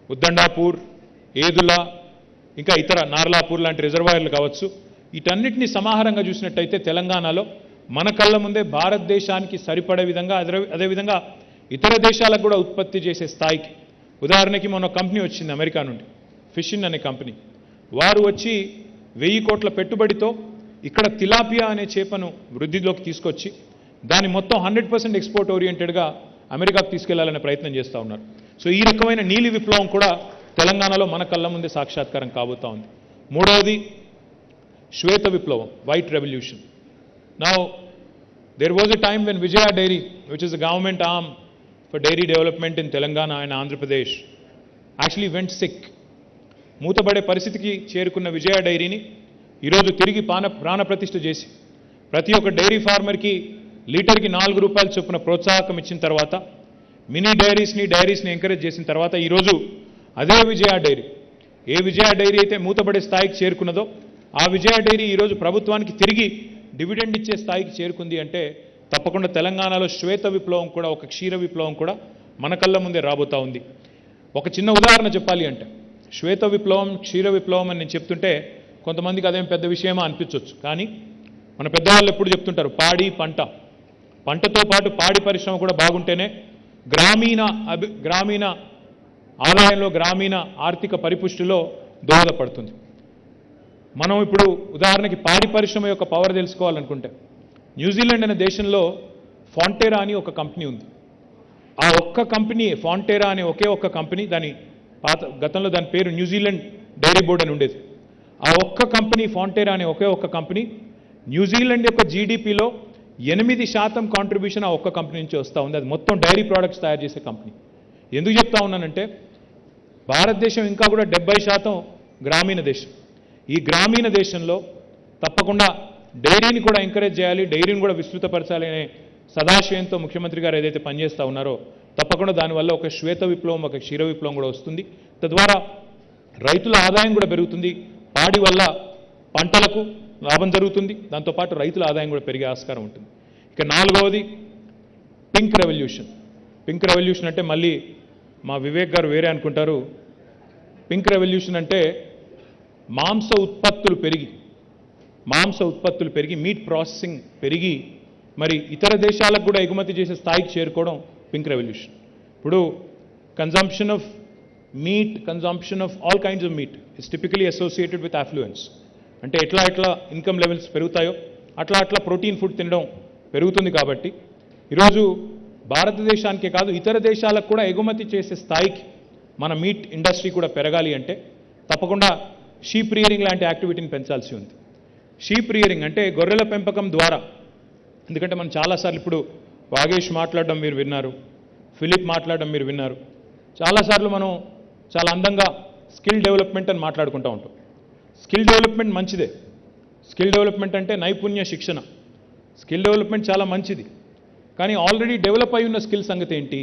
ఉద్దండాపూర్, ఏదుల, ఇంకా ఇతర నార్లాపూర్ లాంటి రిజర్వాయర్లు కావచ్చు. వీటన్నిటిని సమాహారంగా చూసినట్టయితే తెలంగాణలో మన కళ్ళ ముందే భారతదేశానికి సరిపడే విధంగా, అదేవిధంగా ఇతర దేశాలకు కూడా ఉత్పత్తి చేసే స్థాయికి. ఉదాహరణకి మొన్న కంపెనీ వచ్చింది అమెరికా నుండి, ఫిషిన్ అనే కంపెనీ. వారు వచ్చి 1000 కోట్ల పెట్టుబడితో ఇక్కడ తిలాపియా అనే చేపను వృద్ధిలోకి తీసుకొచ్చి దాన్ని మొత్తం 100% ఎక్స్పోర్ట్ ఓరియంటెడ్గా అమెరికాకు తీసుకెళ్లాలనే ప్రయత్నం చేస్తూ ఉన్నారు. సో ఈ రకమైన నీలి విప్లవం కూడా తెలంగాణలో మన కళ్ళ ముందే సాక్షాత్కారం కాబోతా ఉంది. మూడవది శ్వేత విప్లవం, white revolution. Now there was a time when Vijaya Dairy, which is a government arm for dairy development in Telangana and Andhra Pradesh, actually went sick. మూతబడే పరిస్థితికి చేరుకున్న విజయ డైరీని ఈరోజు తిరిగి ప్రాణప్రతిష్ఠ చేసి ప్రతి ఒక్క డైరీ ఫార్మర్కి లీటర్కి 4 రూపాయల చొప్పున ప్రోత్సాహకం ఇచ్చిన తర్వాత, మినీ డైరీస్ని ఎంకరేజ్ చేసిన తర్వాత ఈరోజు అదే విజయ డైరీ, ఏ విజయ డైరీ అయితే మూతబడే స్థాయికి చేరుకున్నదో ఆ విజయ డైరీ ఈరోజు ప్రభుత్వానికి తిరిగి డివిడెండ్ ఇచ్చే స్థాయికి చేరుకుంది. అంటే తప్పకుండా తెలంగాణలో శ్వేత విప్లవం కూడా, ఒక క్షీర విప్లవం కూడా మన కళ్ళ ముందే రాబోతా ఉంది. ఒక చిన్న ఉదాహరణ చెప్పాలి అంటే, శ్వేత విప్లవం, క్షీర విప్లవం అని నేను చెప్తుంటే కొంతమందికి అదేం పెద్ద విషయమా అనిపించవచ్చు. కానీ మన పెద్దవాళ్ళు ఎప్పుడు చెప్తుంటారు, పంటతో పాటు పాడి పరిశ్రమ కూడా బాగుంటేనే గ్రామీణ ఆదాయంలో, గ్రామీణ ఆర్థిక పరిపుష్టిలో దోహదపడుతుంది. మనం ఇప్పుడు ఉదాహరణకి పాడి పరిశ్రమ యొక్క పవర్ తెలుసుకోవాలనుకుంటే, న్యూజిలాండ్ అనే దేశంలో ఫాంటేరా అని ఒక కంపెనీ ఉంది. ఆ ఒక్క కంపెనీ, ఫాంటేరా అనే ఒకే ఒక్క కంపెనీ, గతంలో దాని పేరు న్యూజిలాండ్ డైరీ బోర్డ్ అని ఉండేది. ఆ ఒక్క కంపెనీ, ఫాంటేరా అనే ఒకే ఒక్క కంపెనీ, న్యూజిలాండ్ యొక్క జీడిపిలో 8% కాంట్రిబ్యూషన్ ఆ ఒక్క కంపెనీ నుంచి వస్తూ ఉంది. అది మొత్తం డైరీ ప్రోడక్ట్స్ తయారు చేసే కంపెనీ. ఎందుకు చెప్తా ఉన్నానంటే, భారతదేశం ఇంకా కూడా 70% గ్రామీణ దేశం. ఈ గ్రామీణ దేశంలో తప్పకుండా డైరీని కూడా ఎంకరేజ్ చేయాలి, డైరీని కూడా విస్తృతపరచాలి అనే సదాశయంతో ముఖ్యమంత్రి గారు ఏదైతే పనిచేస్తూ ఉన్నారో, తప్పకుండా దానివల్ల ఒక శ్వేత విప్లవం, ఒక క్షీర విప్లవం కూడా వస్తుంది. తద్వారా రైతుల ఆదాయం కూడా పెరుగుతుంది. పాడి వల్ల పంటలకు లాభం జరుగుతుంది, దాంతోపాటు రైతుల ఆదాయం కూడా పెరిగే ఆస్కారం ఉంటుంది. ఇక నాలుగవది పింక్ రెవల్యూషన్. పింక్ రెవల్యూషన్ అంటే మళ్ళీ మా వివేక్ గారు వేరే అనుకుంటారు. పింక్ రెవల్యూషన్ అంటే మాంస ఉత్పత్తులు పెరిగి మీట్ ప్రాసెసింగ్ పెరిగి మరి ఇతర దేశాలకు కూడా ఎగుమతి చేసే స్థాయికి చేరుకోవడం పింక్ రెవల్యూషన్. ఇప్పుడు consumption of meat, consumption of all kinds of meat is typically associated with affluence. అంటే ఎట్లా ఇన్కమ్ లెవెల్స్ పెరుగుతాయో అట్లా ప్రోటీన్ ఫుడ్ తినడం పెరుగుతుంది. కాబట్టి ఈరోజు భారతదేశానికే కాదు ఇతర దేశాలకు కూడా ఎగుమతి చేసే స్థాయికి మన మీట్ ఇండస్ట్రీ కూడా పెరగాలి అంటే తప్పకుండా షీప్ రియరింగ్ లాంటి యాక్టివిటీని పెంచాల్సి ఉంది. షీప్ రియరింగ్ అంటే గొర్రెల పెంపకం ద్వారా, ఎందుకంటే మనం చాలాసార్లు ఇప్పుడు వాగేష్ మాట్లాడడం మీరు విన్నారు, ఫిలిప్ మాట్లాడడం మీరు విన్నారు. చాలాసార్లు మనం చాలా అందంగా స్కిల్ డెవలప్మెంట్ అని మాట్లాడుకుంటూ ఉంటాం. స్కిల్ డెవలప్మెంట్ మంచిదే. స్కిల్ డెవలప్మెంట్ అంటే నైపుణ్య శిక్షణ. స్కిల్ డెవలప్మెంట్ చాలా మంచిది. కానీ ఆల్రెడీ డెవలప్ అయి ఉన్న స్కిల్ సంగతి ఏంటి?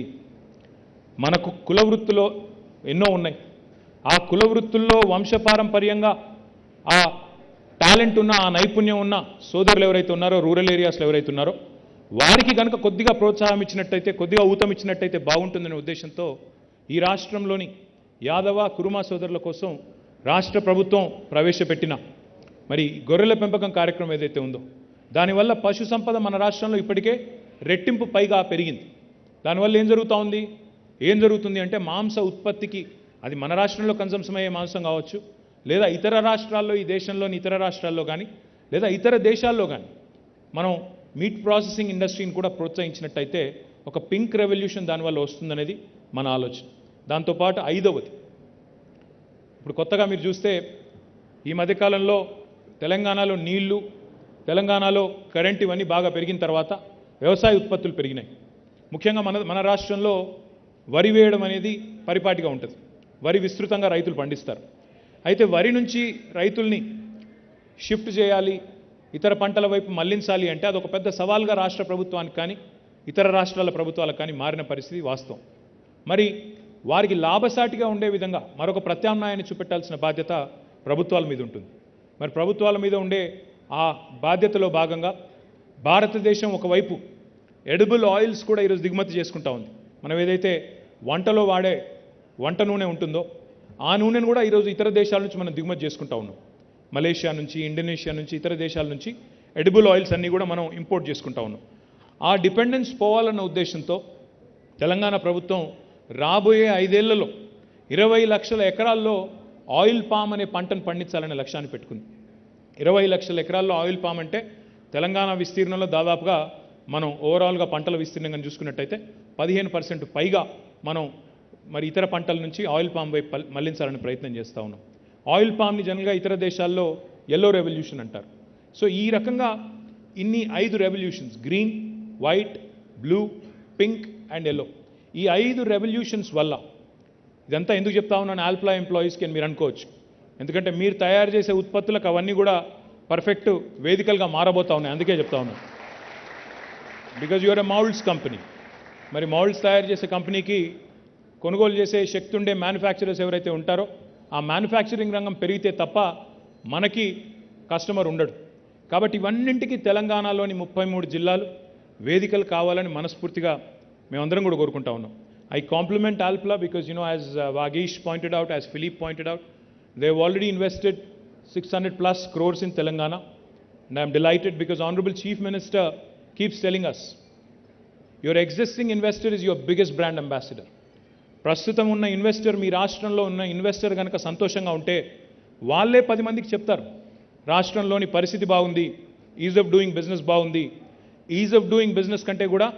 మనకు కుల వృత్తులో ఎన్నో ఉన్నాయి. ఆ కుల వృత్తుల్లో వంశపారంపర్యంగా ఆ టాలెంట్ ఉన్న, ఆ నైపుణ్యం ఉన్న సోదరులు ఎవరైతే ఉన్నారో, రూరల్ ఏరియాస్లో ఎవరైతే ఉన్నారో వారికి కనుక కొద్దిగా ప్రోత్సాహం ఇచ్చినట్టయితే, కొద్దిగా ఊతం ఇచ్చినట్టయితే బాగుంటుందనే ఉద్దేశంతో ఈ రాష్ట్రంలోని యాదవ, కురుమా సోదరుల కోసం రాష్ట్ర ప్రభుత్వం ప్రవేశపెట్టిన మరి గొర్రెల పెంపకం కార్యక్రమం ఏదైతే ఉందో, దానివల్ల పశు సంపద మన రాష్ట్రంలో ఇప్పటికే రెట్టింపు పైగా పెరిగింది. దానివల్ల ఏం జరుగుతుంది అంటే మాంస ఉత్పత్తికి, అది మన రాష్ట్రంలో కన్సంప్షన్ అయ్యే మాంసం కావచ్చు, లేదా ఇతర రాష్ట్రాల్లో, ఈ దేశంలోని ఇతర రాష్ట్రాల్లో కానీ, లేదా ఇతర దేశాల్లో కానీ మనం మీట్ ప్రాసెసింగ్ ఇండస్ట్రీని కూడా ప్రోత్సహించినట్టయితే ఒక పింక్ రెవల్యూషన్ దానివల్ల వస్తుందనేది మన ఆలోచన. దాంతోపాటు ఐదవది, ఇప్పుడు కొత్తగా మీరు చూస్తే ఈ మధ్యకాలంలో తెలంగాణలో నీళ్లు, తెలంగాణలో కరెంట్ ఇవన్నీ బాగా పెరిగిన తర్వాత వ్యవసాయ ఉత్పత్తులు పెరిగినాయి. ముఖ్యంగా మన రాష్ట్రంలో వరి వేయడం అనేది పరిపాటిగా ఉంటుంది. వరి విస్తృతంగా రైతులు పండిస్తారు. అయితే వరి నుంచి రైతుల్ని షిఫ్ట్ చేయాలి, ఇతర పంటల వైపు మళ్లించాలి అంటే అదొక పెద్ద సవాల్గా రాష్ట్ర ప్రభుత్వానికి కానీ ఇతర రాష్ట్రాల ప్రభుత్వాలకు కానీ మారిన పరిస్థితి వాస్తవం. మరి వారికి లాభసాటిగా ఉండే విధంగా మరొక ప్రత్యామ్నాయాన్ని చూపెట్టాల్సిన బాధ్యత ప్రభుత్వాల మీద ఉంటుంది. మరి ప్రభుత్వాల మీద ఉండే ఆ బాధ్యతలో భాగంగా భారతదేశం ఒకవైపు ఎడిబుల్ ఆయిల్స్ కూడా ఈరోజు దిగుమతి చేసుకుంటా ఉంది. మనం ఏదైతే వంటలో వాడే వంట నూనె ఉంటుందో ఆ నూనెను కూడా ఈరోజు ఇతర దేశాల నుంచి మనం దిగుమతి చేసుకుంటా ఉన్నాం. మలేషియా నుంచి, ఇండోనేషియా నుంచి, ఇతర దేశాల నుంచి ఎడిబుల్ ఆయిల్స్ అన్నీ కూడా మనం ఇంపోర్ట్ చేసుకుంటా ఉన్నాం. ఆ డిపెండెన్స్ పోవాలన్న ఉద్దేశంతో తెలంగాణ ప్రభుత్వం రాబోయే 5 ఏళ్లలో 20 లక్షల ఎకరాల్లో ఆయిల్ పామ్ అనే పంటను పండించాలనే లక్ష్యాన్ని పెట్టుకుంది. 20 లక్షల ఎకరాల్లో ఆయిల్ పామ్ అంటే తెలంగాణ విస్తీర్ణంలో దాదాపుగా మనం ఓవరాల్గా పంటల విస్తీర్ణంగా చూసుకున్నట్టయితే 15% పైగా మనం మరి ఇతర పంటల నుంచి ఆయిల్ పామ్ వైపు మళ్లించాలని ప్రయత్నం చేస్తూ ఉన్నాం. ఆయిల్ పామ్ని జనరల్గా ఇతర దేశాల్లో ఎల్లో రెవల్యూషన్ అంటారు. సో ఈ రకంగా ఇన్ని 5 revolutions, green, white, blue, pink and yellow, ఈ 5 రెవల్యూషన్స్ వల్ల, ఇదంతా ఎందుకు చెప్తా ఉన్నాను ఆల్ప్లా ఎంప్లాయీస్కి అని మీరు అనుకోవచ్చు. ఎందుకంటే మీరు తయారు చేసే ఉత్పత్తులకు అవన్నీ కూడా పర్ఫెక్ట్ వేదికలుగా మారబోతా ఉన్నాయి. అందుకే చెప్తా ఉన్నాను. Because you're a moulds company. మరి మౌల్డ్స్ తయారు చేసే కంపెనీకి కొనుగోలు చేసే శక్తి ఉండే మ్యానుఫ్యాక్చరర్స్ ఎవరైతే ఉంటారో ఆ మ్యానుఫ్యాక్చరింగ్ రంగం పెరిగితే తప్ప మనకి కస్టమర్ ఉండడు. కాబట్టి ఇవన్నింటికి తెలంగాణలోని 33 జిల్లాలు వేదికలు కావాలని మనస్ఫూర్తిగా మేమందరం కూడా కోరుకుంటా ఉన్నాం. I compliment Alpla because, as Vagish pointed out, as Philippe pointed out, they have already invested 600 plus crores in Telangana. And I am delighted because Honorable Chief Minister keeps telling us, your existing investor is your biggest brand ambassador. ప్రస్తుతం ఉన్న investor, మీ రాష్ట్రంలో ఉన్న investor కనుక సంతోషంగా ఉంటే వాళ్ళే 10 మందికి చెప్తారు రాష్ట్రంలోని పరిస్థితి బాగుంది, ఈజ్ ఆఫ్ డూయింగ్ బిజినెస్ బాగుంది. ఈజ్ ఆఫ్ డూయింగ్ బిజినెస్ కంటే కూడా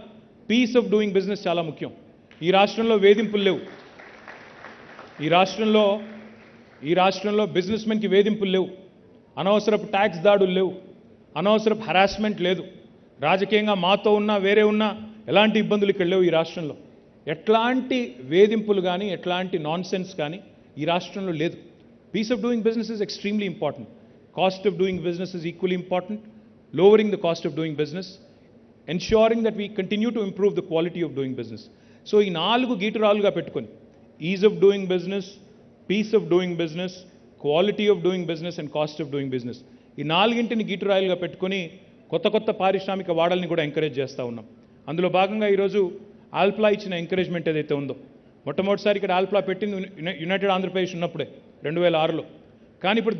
పీస్ ఆఫ్ డూయింగ్ బిజినెస్ చాలా ముఖ్యం. ఈ రాష్ట్రంలో వేధింపులు లేవు. ఈ రాష్ట్రంలో బిజినెస్ మెన్కి వేధింపులు లేవు. అనవసరపు ట్యాక్స్ దాడులు లేవు. అనవసరపు హరాస్మెంట్ లేదు. రాజకీయంగా మాతో ఉన్నా వేరే ఉన్నా ఎలాంటి ఇబ్బందులు ఇక్కడ లేవు. ఈ రాష్ట్రంలో ఎట్లాంటి వేధింపులు కానీ ఎట్లాంటి నాన్ సెన్స్ కానీ ఈ రాష్ట్రంలో లేదు. Peace of doing business is extremely important. Cost of doing business is equally important. Lowering the cost of doing business, ensuring that we continue to improve the quality of doing business. So ఈ 4 గీటురాలుగా పెట్టుకొని ease of doing business, peace of doing business, quality of doing business and cost of doing business, ఈ 4ంటిని గీటురాయిలుగా పెట్టుకొని కొత్త పారిశ్రామిక వాడల్ని కూడా encourage చేస్తూ ఉన్నాం. అందులో భాగంగా ఈరోజు ఆల్ప్లా ఇచ్చిన ఎంకరేజ్మెంట్ ఏదైతే ఉందో, మొట్టమొదటిసారి ఇక్కడ ఆల్ప్లా పెట్టింది యునైటెడ్ ఆంధ్రప్రదేశ్ ఉన్నప్పుడే 2006లో. కానీ ఇప్పుడు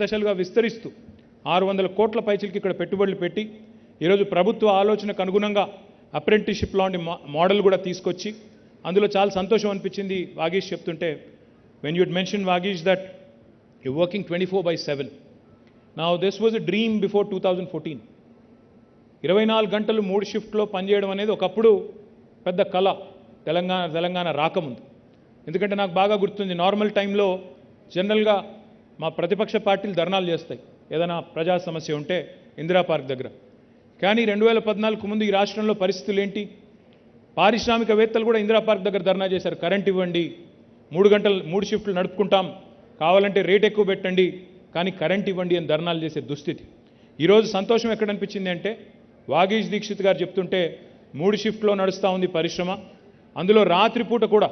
దశలుగా విస్తరిస్తూ 600 కోట్ల పైచిలకి ఇక్కడ పెట్టుబడులు పెట్టి ఈరోజు ప్రభుత్వ ఆలోచనకు అనుగుణంగా అప్రెంటిస్షిప్ లాంటి మోడల్ కూడా తీసుకొచ్చి, అందులో చాలా సంతోషం అనిపించింది వాగీష్ చెప్తుంటే, when you'd mention Vageesh that you working 24/7. Now this was a dream before 2014. 24 గంటలు 3 షిఫ్ట్లో పనిచేయడం అనేది ఒకప్పుడు పెద్ద కళ తెలంగాణ రాకముందు. ఎందుకంటే నాకు బాగా గుర్తుంది, నార్మల్ టైంలో జనరల్గా మా ప్రతిపక్ష పార్టీలు ధర్నాలు చేస్తాయి ఏదైనా ప్రజా సమస్య ఉంటే ఇందిరా పార్క్ దగ్గర. కానీ 2014 ముందు ఈ రాష్ట్రంలో పరిస్థితులు ఏంటి? పారిశ్రామికవేత్తలు కూడా ఇందిరా పార్క్ దగ్గర ధర్నా చేశారు. కరెంట్ ఇవ్వండి, 3 షిఫ్ట్లు నడుపుకుంటాం, కావాలంటే రేట్ ఎక్కువ పెట్టండి, కానీ కరెంట్ ఇవ్వండి అని ధర్నాలు చేసే దుస్థితి. ఈరోజు సంతోషం ఎక్కడ అనిపించింది అంటే, వాగీష్ దీక్షిత్ గారు చెప్తుంటే 3 షిఫ్ట్లో నడుస్తూ ఉంది పరిశ్రమ. అందులో రాత్రిపూట కూడా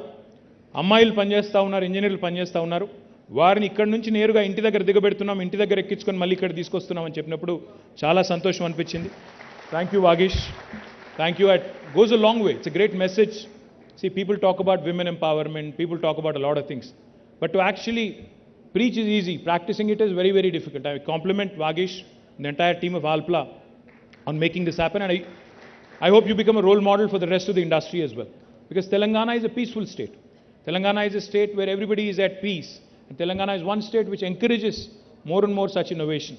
అమ్మాయిలు పనిచేస్తూ ఉన్నారు, ఇంజనీర్లు పనిచేస్తూ ఉన్నారు. వారిని ఇక్కడి నుంచి నేరుగా ఇంటి దగ్గర దిగబెడుతున్నాం, ఇంటి దగ్గర ఎక్కించుకొని మళ్ళీ ఇక్కడ తీసుకొస్తున్నామని చెప్పినప్పుడు చాలా సంతోషం అనిపించింది. Thank you Vageesh, thank you. It goes a long way. It's a great message. See, people talk about women empowerment, people talk about a lot of things, but to actually preach is easy, practicing it is very, very difficult. I compliment Vagish and the entire team of Alpla on making this happen. And I hope you become a role model for the rest of the industry as well. Because Telangana is a peaceful state. Telangana is a state where everybody is at peace. And Telangana is one state which encourages more and more such innovation.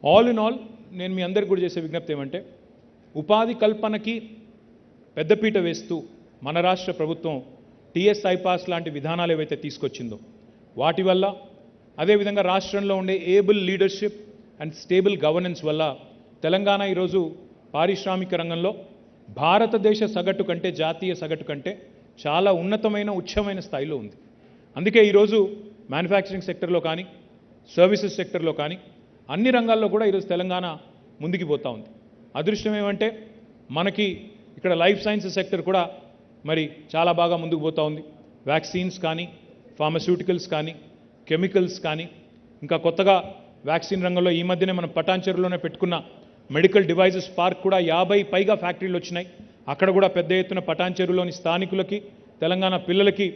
All in all, నేను మీ అందరికి కూడా చేసే విజ్ఞప్తి ఏమంటే ఉపాధి కల్పనకి పెద్దపీట వేస్తూ మన రాష్ట్ర ప్రభుత్వం టీఎస్ ఐపాస్ లాంటి విధానాలు ఏవైతే తీసుకొచ్చిందో వాటి వల్ల అదేవిధంగా రాష్ట్రంలో ఉండే able leadership and stable governance వల్ల తెలంగాణ ఈరోజు పారిశ్రామిక రంగంలో భారతదేశ సగటు కంటే జాతీయ సగటు కంటే చాలా ఉన్నతమైన ఉచ్చమైన స్థాయిలో ఉంది. అందుకే ఈరోజు మ్యానుఫ్యాక్చరింగ్ సెక్టర్లో కానీ సర్వీసెస్ సెక్టర్లో కానీ అన్ని రంగాల్లో కూడా ఈరోజు తెలంగాణ ముందుకు పోతూ ఉంది. అదృష్టం ఏమంటే మనకి ఇక్కడ లైఫ్ సైన్సెస్ సెక్టర్ కూడా మరి చాలా బాగా ముందుకు పోతూ ఉంది. వ్యాక్సిన్స్ కానీ ఫార్మస్యూటికల్స్ కానీ కెమికల్స్ కానీ ఇంకా కొత్తగా వ్యాక్సిన్ రంగంలో ఈ మధ్యనే మనం పటాన్చెరులోనే పెట్టుకున్న మెడికల్ డివైజెస్ పార్క్ కూడా 50 పైగా ఫ్యాక్టరీలు వచ్చినాయి. అక్కడ కూడా పెద్ద ఎత్తున పటాన్చెరులోని స్థానికులకి తెలంగాణ పిల్లలకి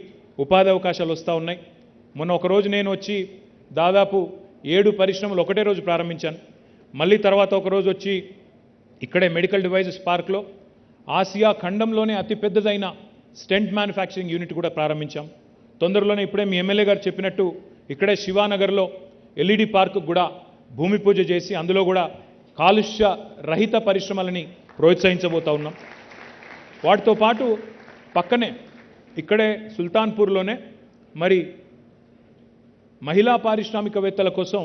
ఉపాధి అవకాశాలు వస్తూ ఉన్నాయి. మొన్న ఒకరోజు నేను వచ్చి దాదాపు 7 పరిశ్రమలు ఒకటే రోజు ప్రారంభించాను. మళ్ళీ తర్వాత ఒకరోజు వచ్చి ఇక్కడే మెడికల్ డివైజెస్ పార్క్లో ఆసియా ఖండంలోనే అతిపెద్దదైన స్టెంట్ మ్యానుఫ్యాక్చరింగ్ యూనిట్ కూడా ప్రారంభించాం. తొందరలోనే ఇప్పుడే మీ ఎమ్మెల్యే గారు చెప్పినట్టు ఇక్కడే శివానగర్లో ఎల్ఈడి పార్కు కూడా భూమి పూజ చేసి అందులో కూడా కాలుష్య రహిత పరిశ్రమలని ప్రోత్సహించబోతా ఉన్నాం. వాటితో పాటు పక్కనే ఇక్కడే సుల్తాన్పూర్లోనే మరి మహిళా పారిశ్రామికవేత్తల కోసం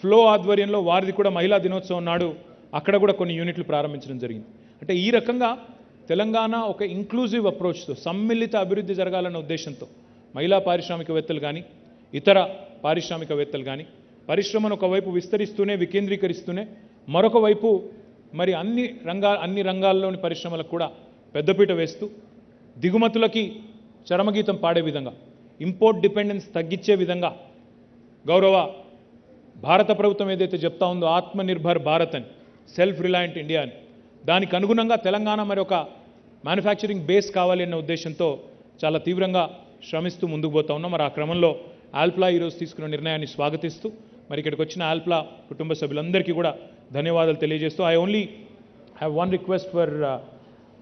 ఫ్లో ఆధ్వర్యంలో వారిది కూడా మహిళా దినోత్సవం నాడు అక్కడ కూడా కొన్ని యూనిట్లు ప్రారంభించడం జరిగింది. అంటే ఈ రకంగా తెలంగాణ ఒక ఇంక్లూజివ్ అప్రోచ్తో సమ్మిళిత అభివృద్ధి జరగాలన్న ఉద్దేశంతో మహిళా పారిశ్రామికవేత్తలు కానీ ఇతర పారిశ్రామికవేత్తలు కానీ పరిశ్రమను ఒకవైపు విస్తరిస్తూనే వికేంద్రీకరిస్తూనే మరొక వైపు మరి అన్ని రంగాల్లోని పరిశ్రమలకు కూడా పెద్దపీట వేస్తూ దిగుమతులకి చరమగీతం పాడే విధంగా ఇంపోర్ట్ డిపెండెన్స్ తగ్గించే విధంగా గౌరవ భారత ప్రభుత్వం ఏదైతే చెప్తా ఉందో ఆత్మనిర్భర్ భారత్ అని సెల్ఫ్ రిలయంట్ ఇండియా అని దానికి అనుగుణంగా తెలంగాణ మరి ఒక మ్యానుఫ్యాక్చరింగ్ బేస్ కావాలి అన్న ఉద్దేశంతో చాలా తీవ్రంగా శ్రమిస్తూ ముందుకు పోతా ఉన్నాం. మరి ఆ క్రమంలో ఆల్ప్లా ఈరోజు తీసుకున్న నిర్ణయాన్ని స్వాగతిస్తూ మరి ఇక్కడికి వచ్చిన ఆల్ప్లా కుటుంబ సభ్యులందరికీ కూడా ధన్యవాదాలు తెలియజేస్తూ I only have one request for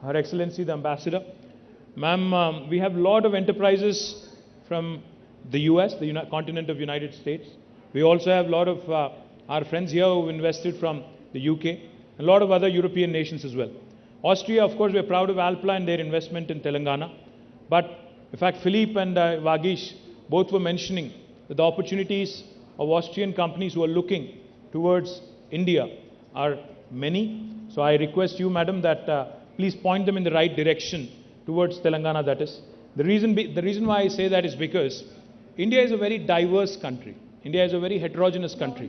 her excellency the ambassador. Ma'am, we have a lot of enterprises from the US, the continent of United States. We also have a lot of our friends here who invested from the UK, and a lot of other European nations as well. Austria, of course, we're proud of Alpla and their investment in Telangana. But in fact, Philippe and Vagish both were mentioning that the opportunities of Austrian companies who are looking towards India are many. So I request you, madam, that please point them in the right direction towards Telangana, that is. The reason why I say that is because India is a very diverse country. India is a very heterogeneous country.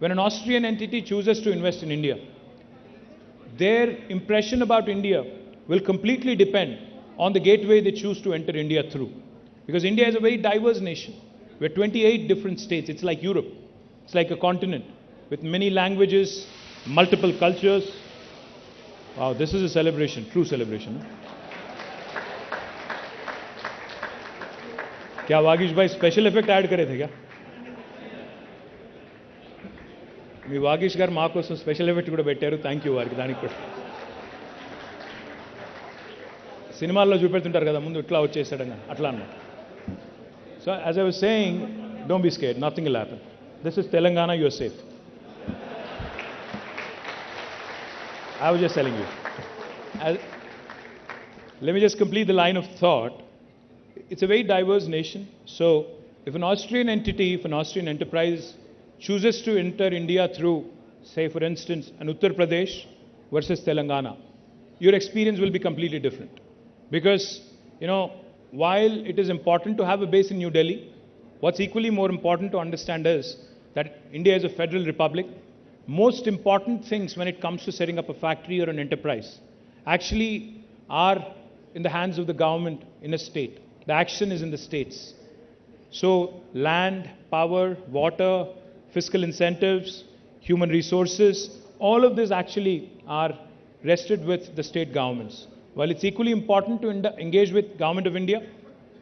When an Austrian entity chooses to invest in India, their impression about India will completely depend on the gateway they choose to enter India through. Because India is a very diverse nation. We're 28 different states. It's like Europe. It's like a continent with many languages, multiple cultures. Wow, this is a celebration, true celebration. Huh? क्या वागीश भाई special effect add करे थे क्या? మీ వాగీష్ గారు మా కోసం special effect కూడా పెట్టారు. థ్యాంక్ యూ వారికి. దానికి కూడా సినిమాల్లో చూపెడుతుంటారు కదా ముందు ఇట్లా వచ్చేసాడని అట్లా అన్నమాట. So as I was saying, don't be scared, nothing will happen. This is Telangana, you are safe. I was just telling you. Let me just complete the line of thought. It's a very diverse nation. So if an Austrian entity, if an Austrian enterprise chooses to enter India through, say for instance, an Uttar Pradesh versus Telangana, your experience will be completely different. Because, while it is important to have a base in New Delhi, what's equally more important to understand is that India is a federal republic. Most important things when it comes to setting up a factory or an enterprise actually are in the hands of the government in a state. The action is in the states. So land, power, water, fiscal incentives, human resources, all of this actually are rested with the state governments. While it's equally important to engage with Government of India,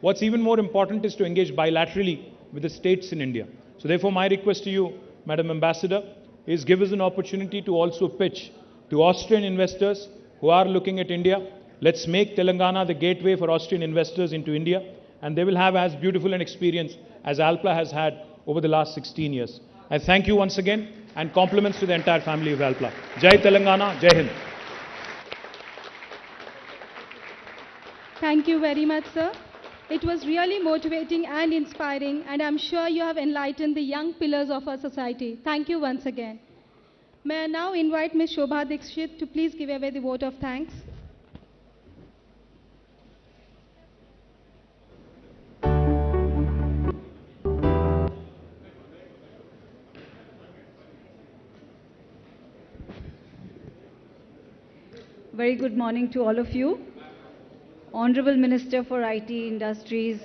what's even more important is to engage bilaterally with the states in India. So therefore my request to you, Madam Ambassador, is give us an opportunity to also pitch To Austrian investors who are looking at India, let's make Telangana the gateway for Austrian investors into India, and they will have as beautiful an experience as Alpla has had over the last 16 years. I thank you once again, and compliments to the entire family of Alpla. Jai Telangana, Jai Hind. Thank you very much, sir. It was really motivating and inspiring, and I'm sure you have enlightened the young pillars of our society. Thank you once again. May I now invite Ms. Shobha Dixit to please give away the vote of thanks. Very good morning to all of you. Honorable Minister for IT, Industries,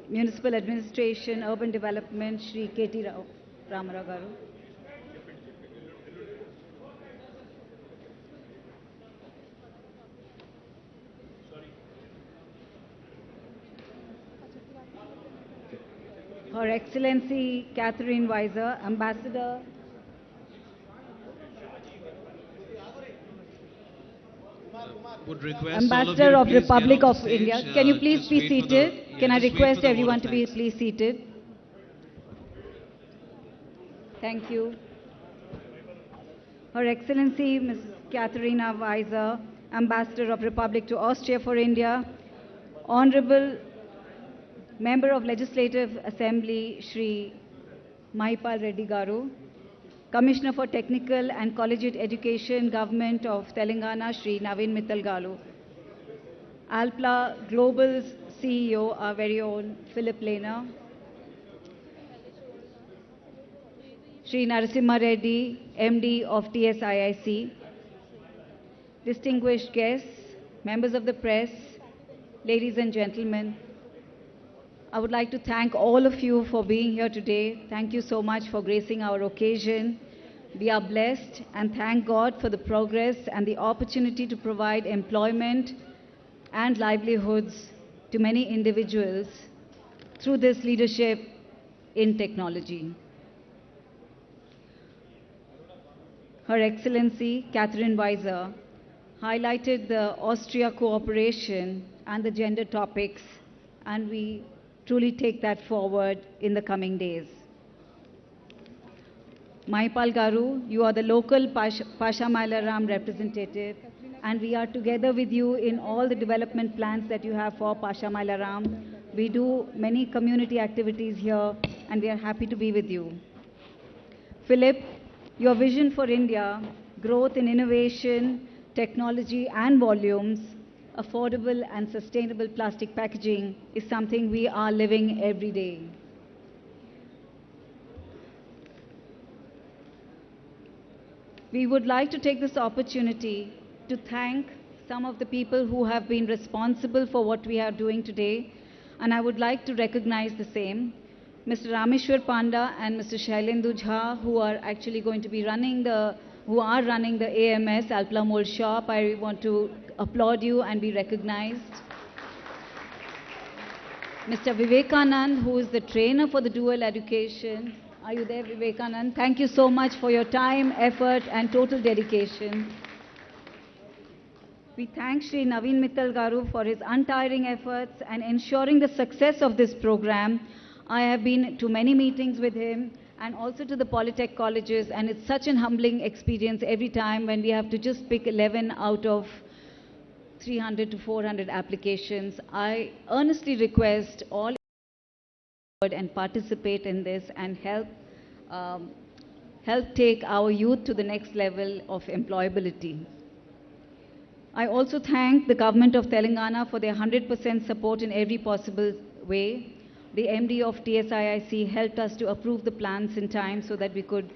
Municipal Administration, Urban Development, Shri KTR Ramarao Garu. Her Excellency Catherine Weiser, Ambassador Would request Ambassador of please Republic get off of the India. stage, Can you please just be wait for the- seated? yeah, Can I just wait for request the vote everyone of to be thanks. please seated? Thank you. Her Excellency Mrs. Katharina Weiser, Ambassador of Republic to Austria for India, Honorable Member of Legislative Assembly Shri Mahipal Reddy Garu, Commissioner for Technical and Collegiate Education, Government of Telangana, Shri Naveen Mittal Garu, Alpla Global's CEO, our very own Philip Lehner, Shri Narasimha Reddy, MD of TSIIC, distinguished guests, members of the press, ladies and gentlemen, I would like to thank all of you for being here today. Thank you so much for gracing our occasion. We are blessed and thank God for the progress and the opportunity to provide employment and livelihoods to many individuals through this leadership in technology. Her Excellency Catherine Weiser highlighted the Austria cooperation and the gender topics, and we truly take that forward in the coming days. Mahipal Garu, you are the local Pasha Mailaram representative, and we are together with you in all the development plans that you have for Pasha Mailaram. We do many community activities here, and we are happy to be with you. Philip, your vision for India, growth in innovation, technology and volumes, affordable and sustainable plastic packaging is something we are living every day. We would like to take this opportunity to thank some of the people who have been responsible for what we are doing today, and I would like to recognize the same. Mr. Rameshwar Panda and Mr. Shailendu Jha, who are actually going to be running the AMS, Alpla Mould shop. I want to applaud you and be recognized. Mr. Vivekanand, who is the trainer for the dual education. Are you there, Vivekanand? Thank you so much for your time, effort, and total dedication. We thank Shri Naveen Mittal Garu for his untiring efforts and ensuring the success of this program. I have been to many meetings with him and also to the Polytech colleges, and it's such an humbling experience every time when we have to just pick 11 out of 300 to 400 applications. I earnestly request all and participate in this and help take our youth to the next level of employability. I also thank the government of Telangana for their 100% support in every possible way. The MD of TSIIC helped us to approve the plans in time so that we could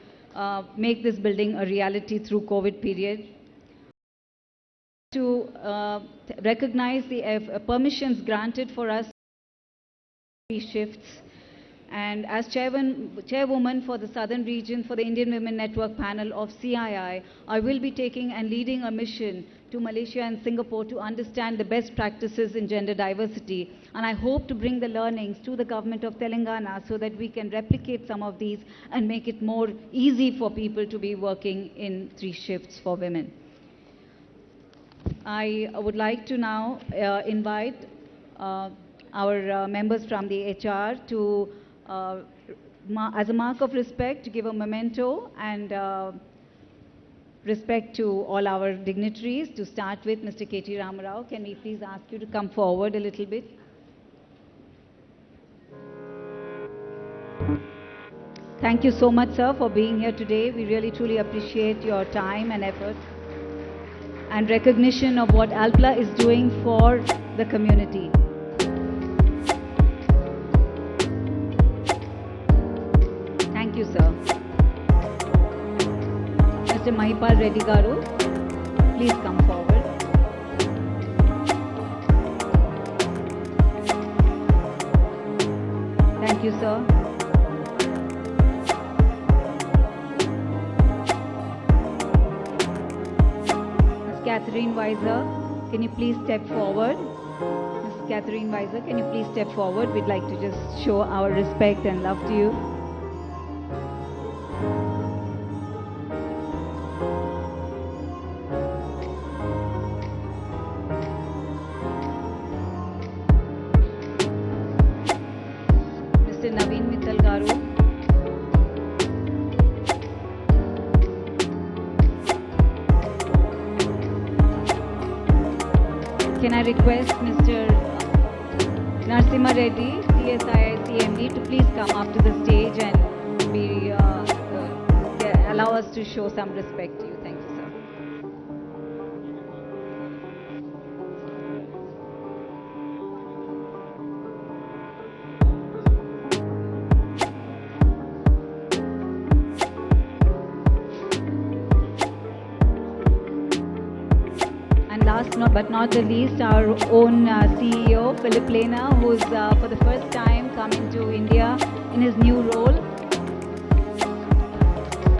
make this building a reality through COVID period. To recognize the permissions granted for us 3 shifts. And as chairwoman for the Southern Region for the Indian Women Network panel of CII, I will be taking and leading a mission to Malaysia and Singapore to understand the best practices in gender diversity. And I hope to bring the learnings to the government of Telangana so that we can replicate some of these and make it more easy for people to be working in 3 shifts for women. I would like to now invite our members from the HR to, as a mark of respect, to give a memento and respect to all our dignitaries. To start with, Mr. KT Ramarao, can we please ask you to come forward a little bit? Thank you so much, sir, for being here today. We really truly appreciate your time and effort and recognition of what Alpla is doing for the community. Thank you, sir. Mr. Mahipal Reddy Garu, please come forward. Thank you, sir. Catherine Weiser, can you please step forward? Ms. Catherine Weiser, can you please step forward? We'd like to just show our respect and love to you. Mr. Naveen Mittal Garu. Can I request Mr. Narasimha Reddy, CSIIC MD, to please come up to the stage and allow us to show some respect to you. Thank you, sir. Last but not the least, our own CEO, Philip Lena, who's for the first time coming to India in his new role.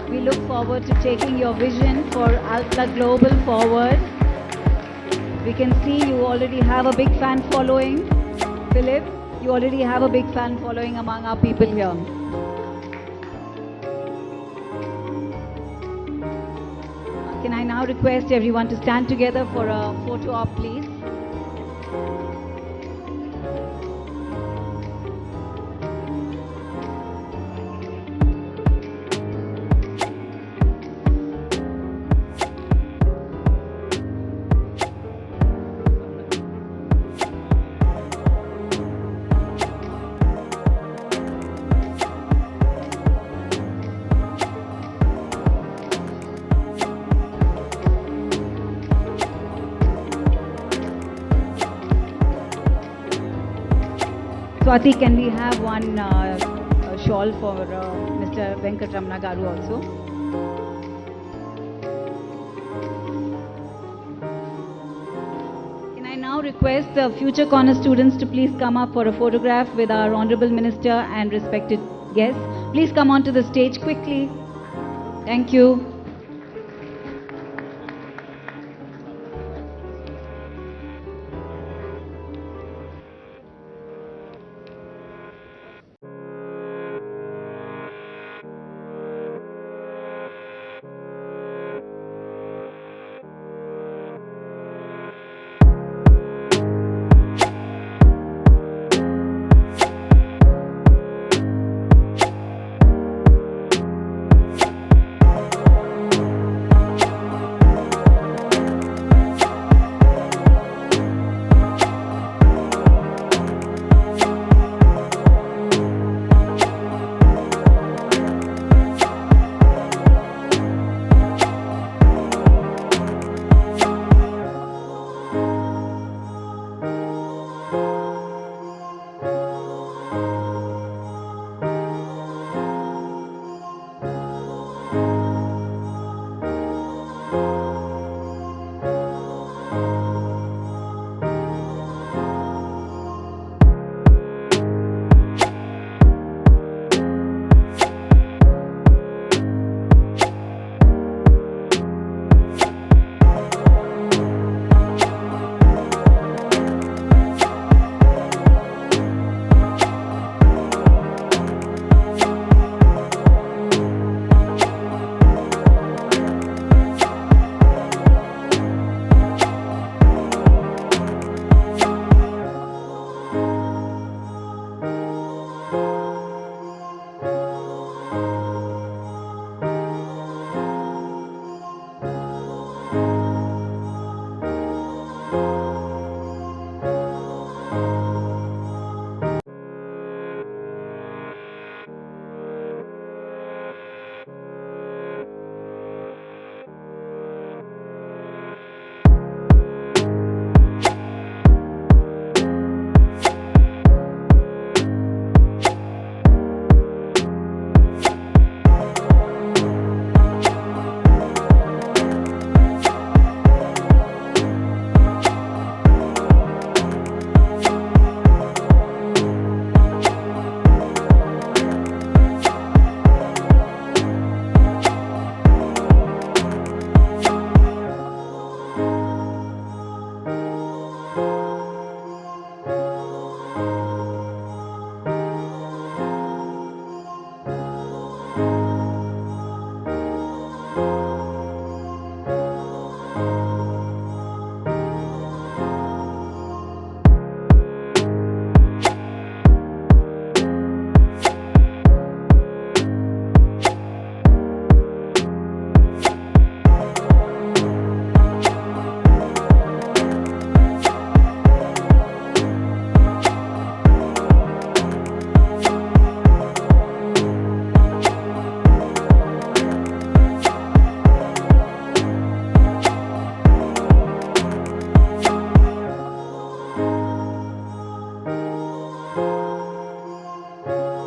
We look forward to taking your vision for Alpla Global forward. We can see you already have a big fan following. Philip, you already have a big fan following among our people here. Can I now request everyone to stand together for a photo op, please? Swati, can we have one shawl for Mr. Venkatramana Garu also? Can I now request the future corner students to please come up for a photograph with our Honorable Minister and respected guests? Please come onto the stage quickly. Thank you.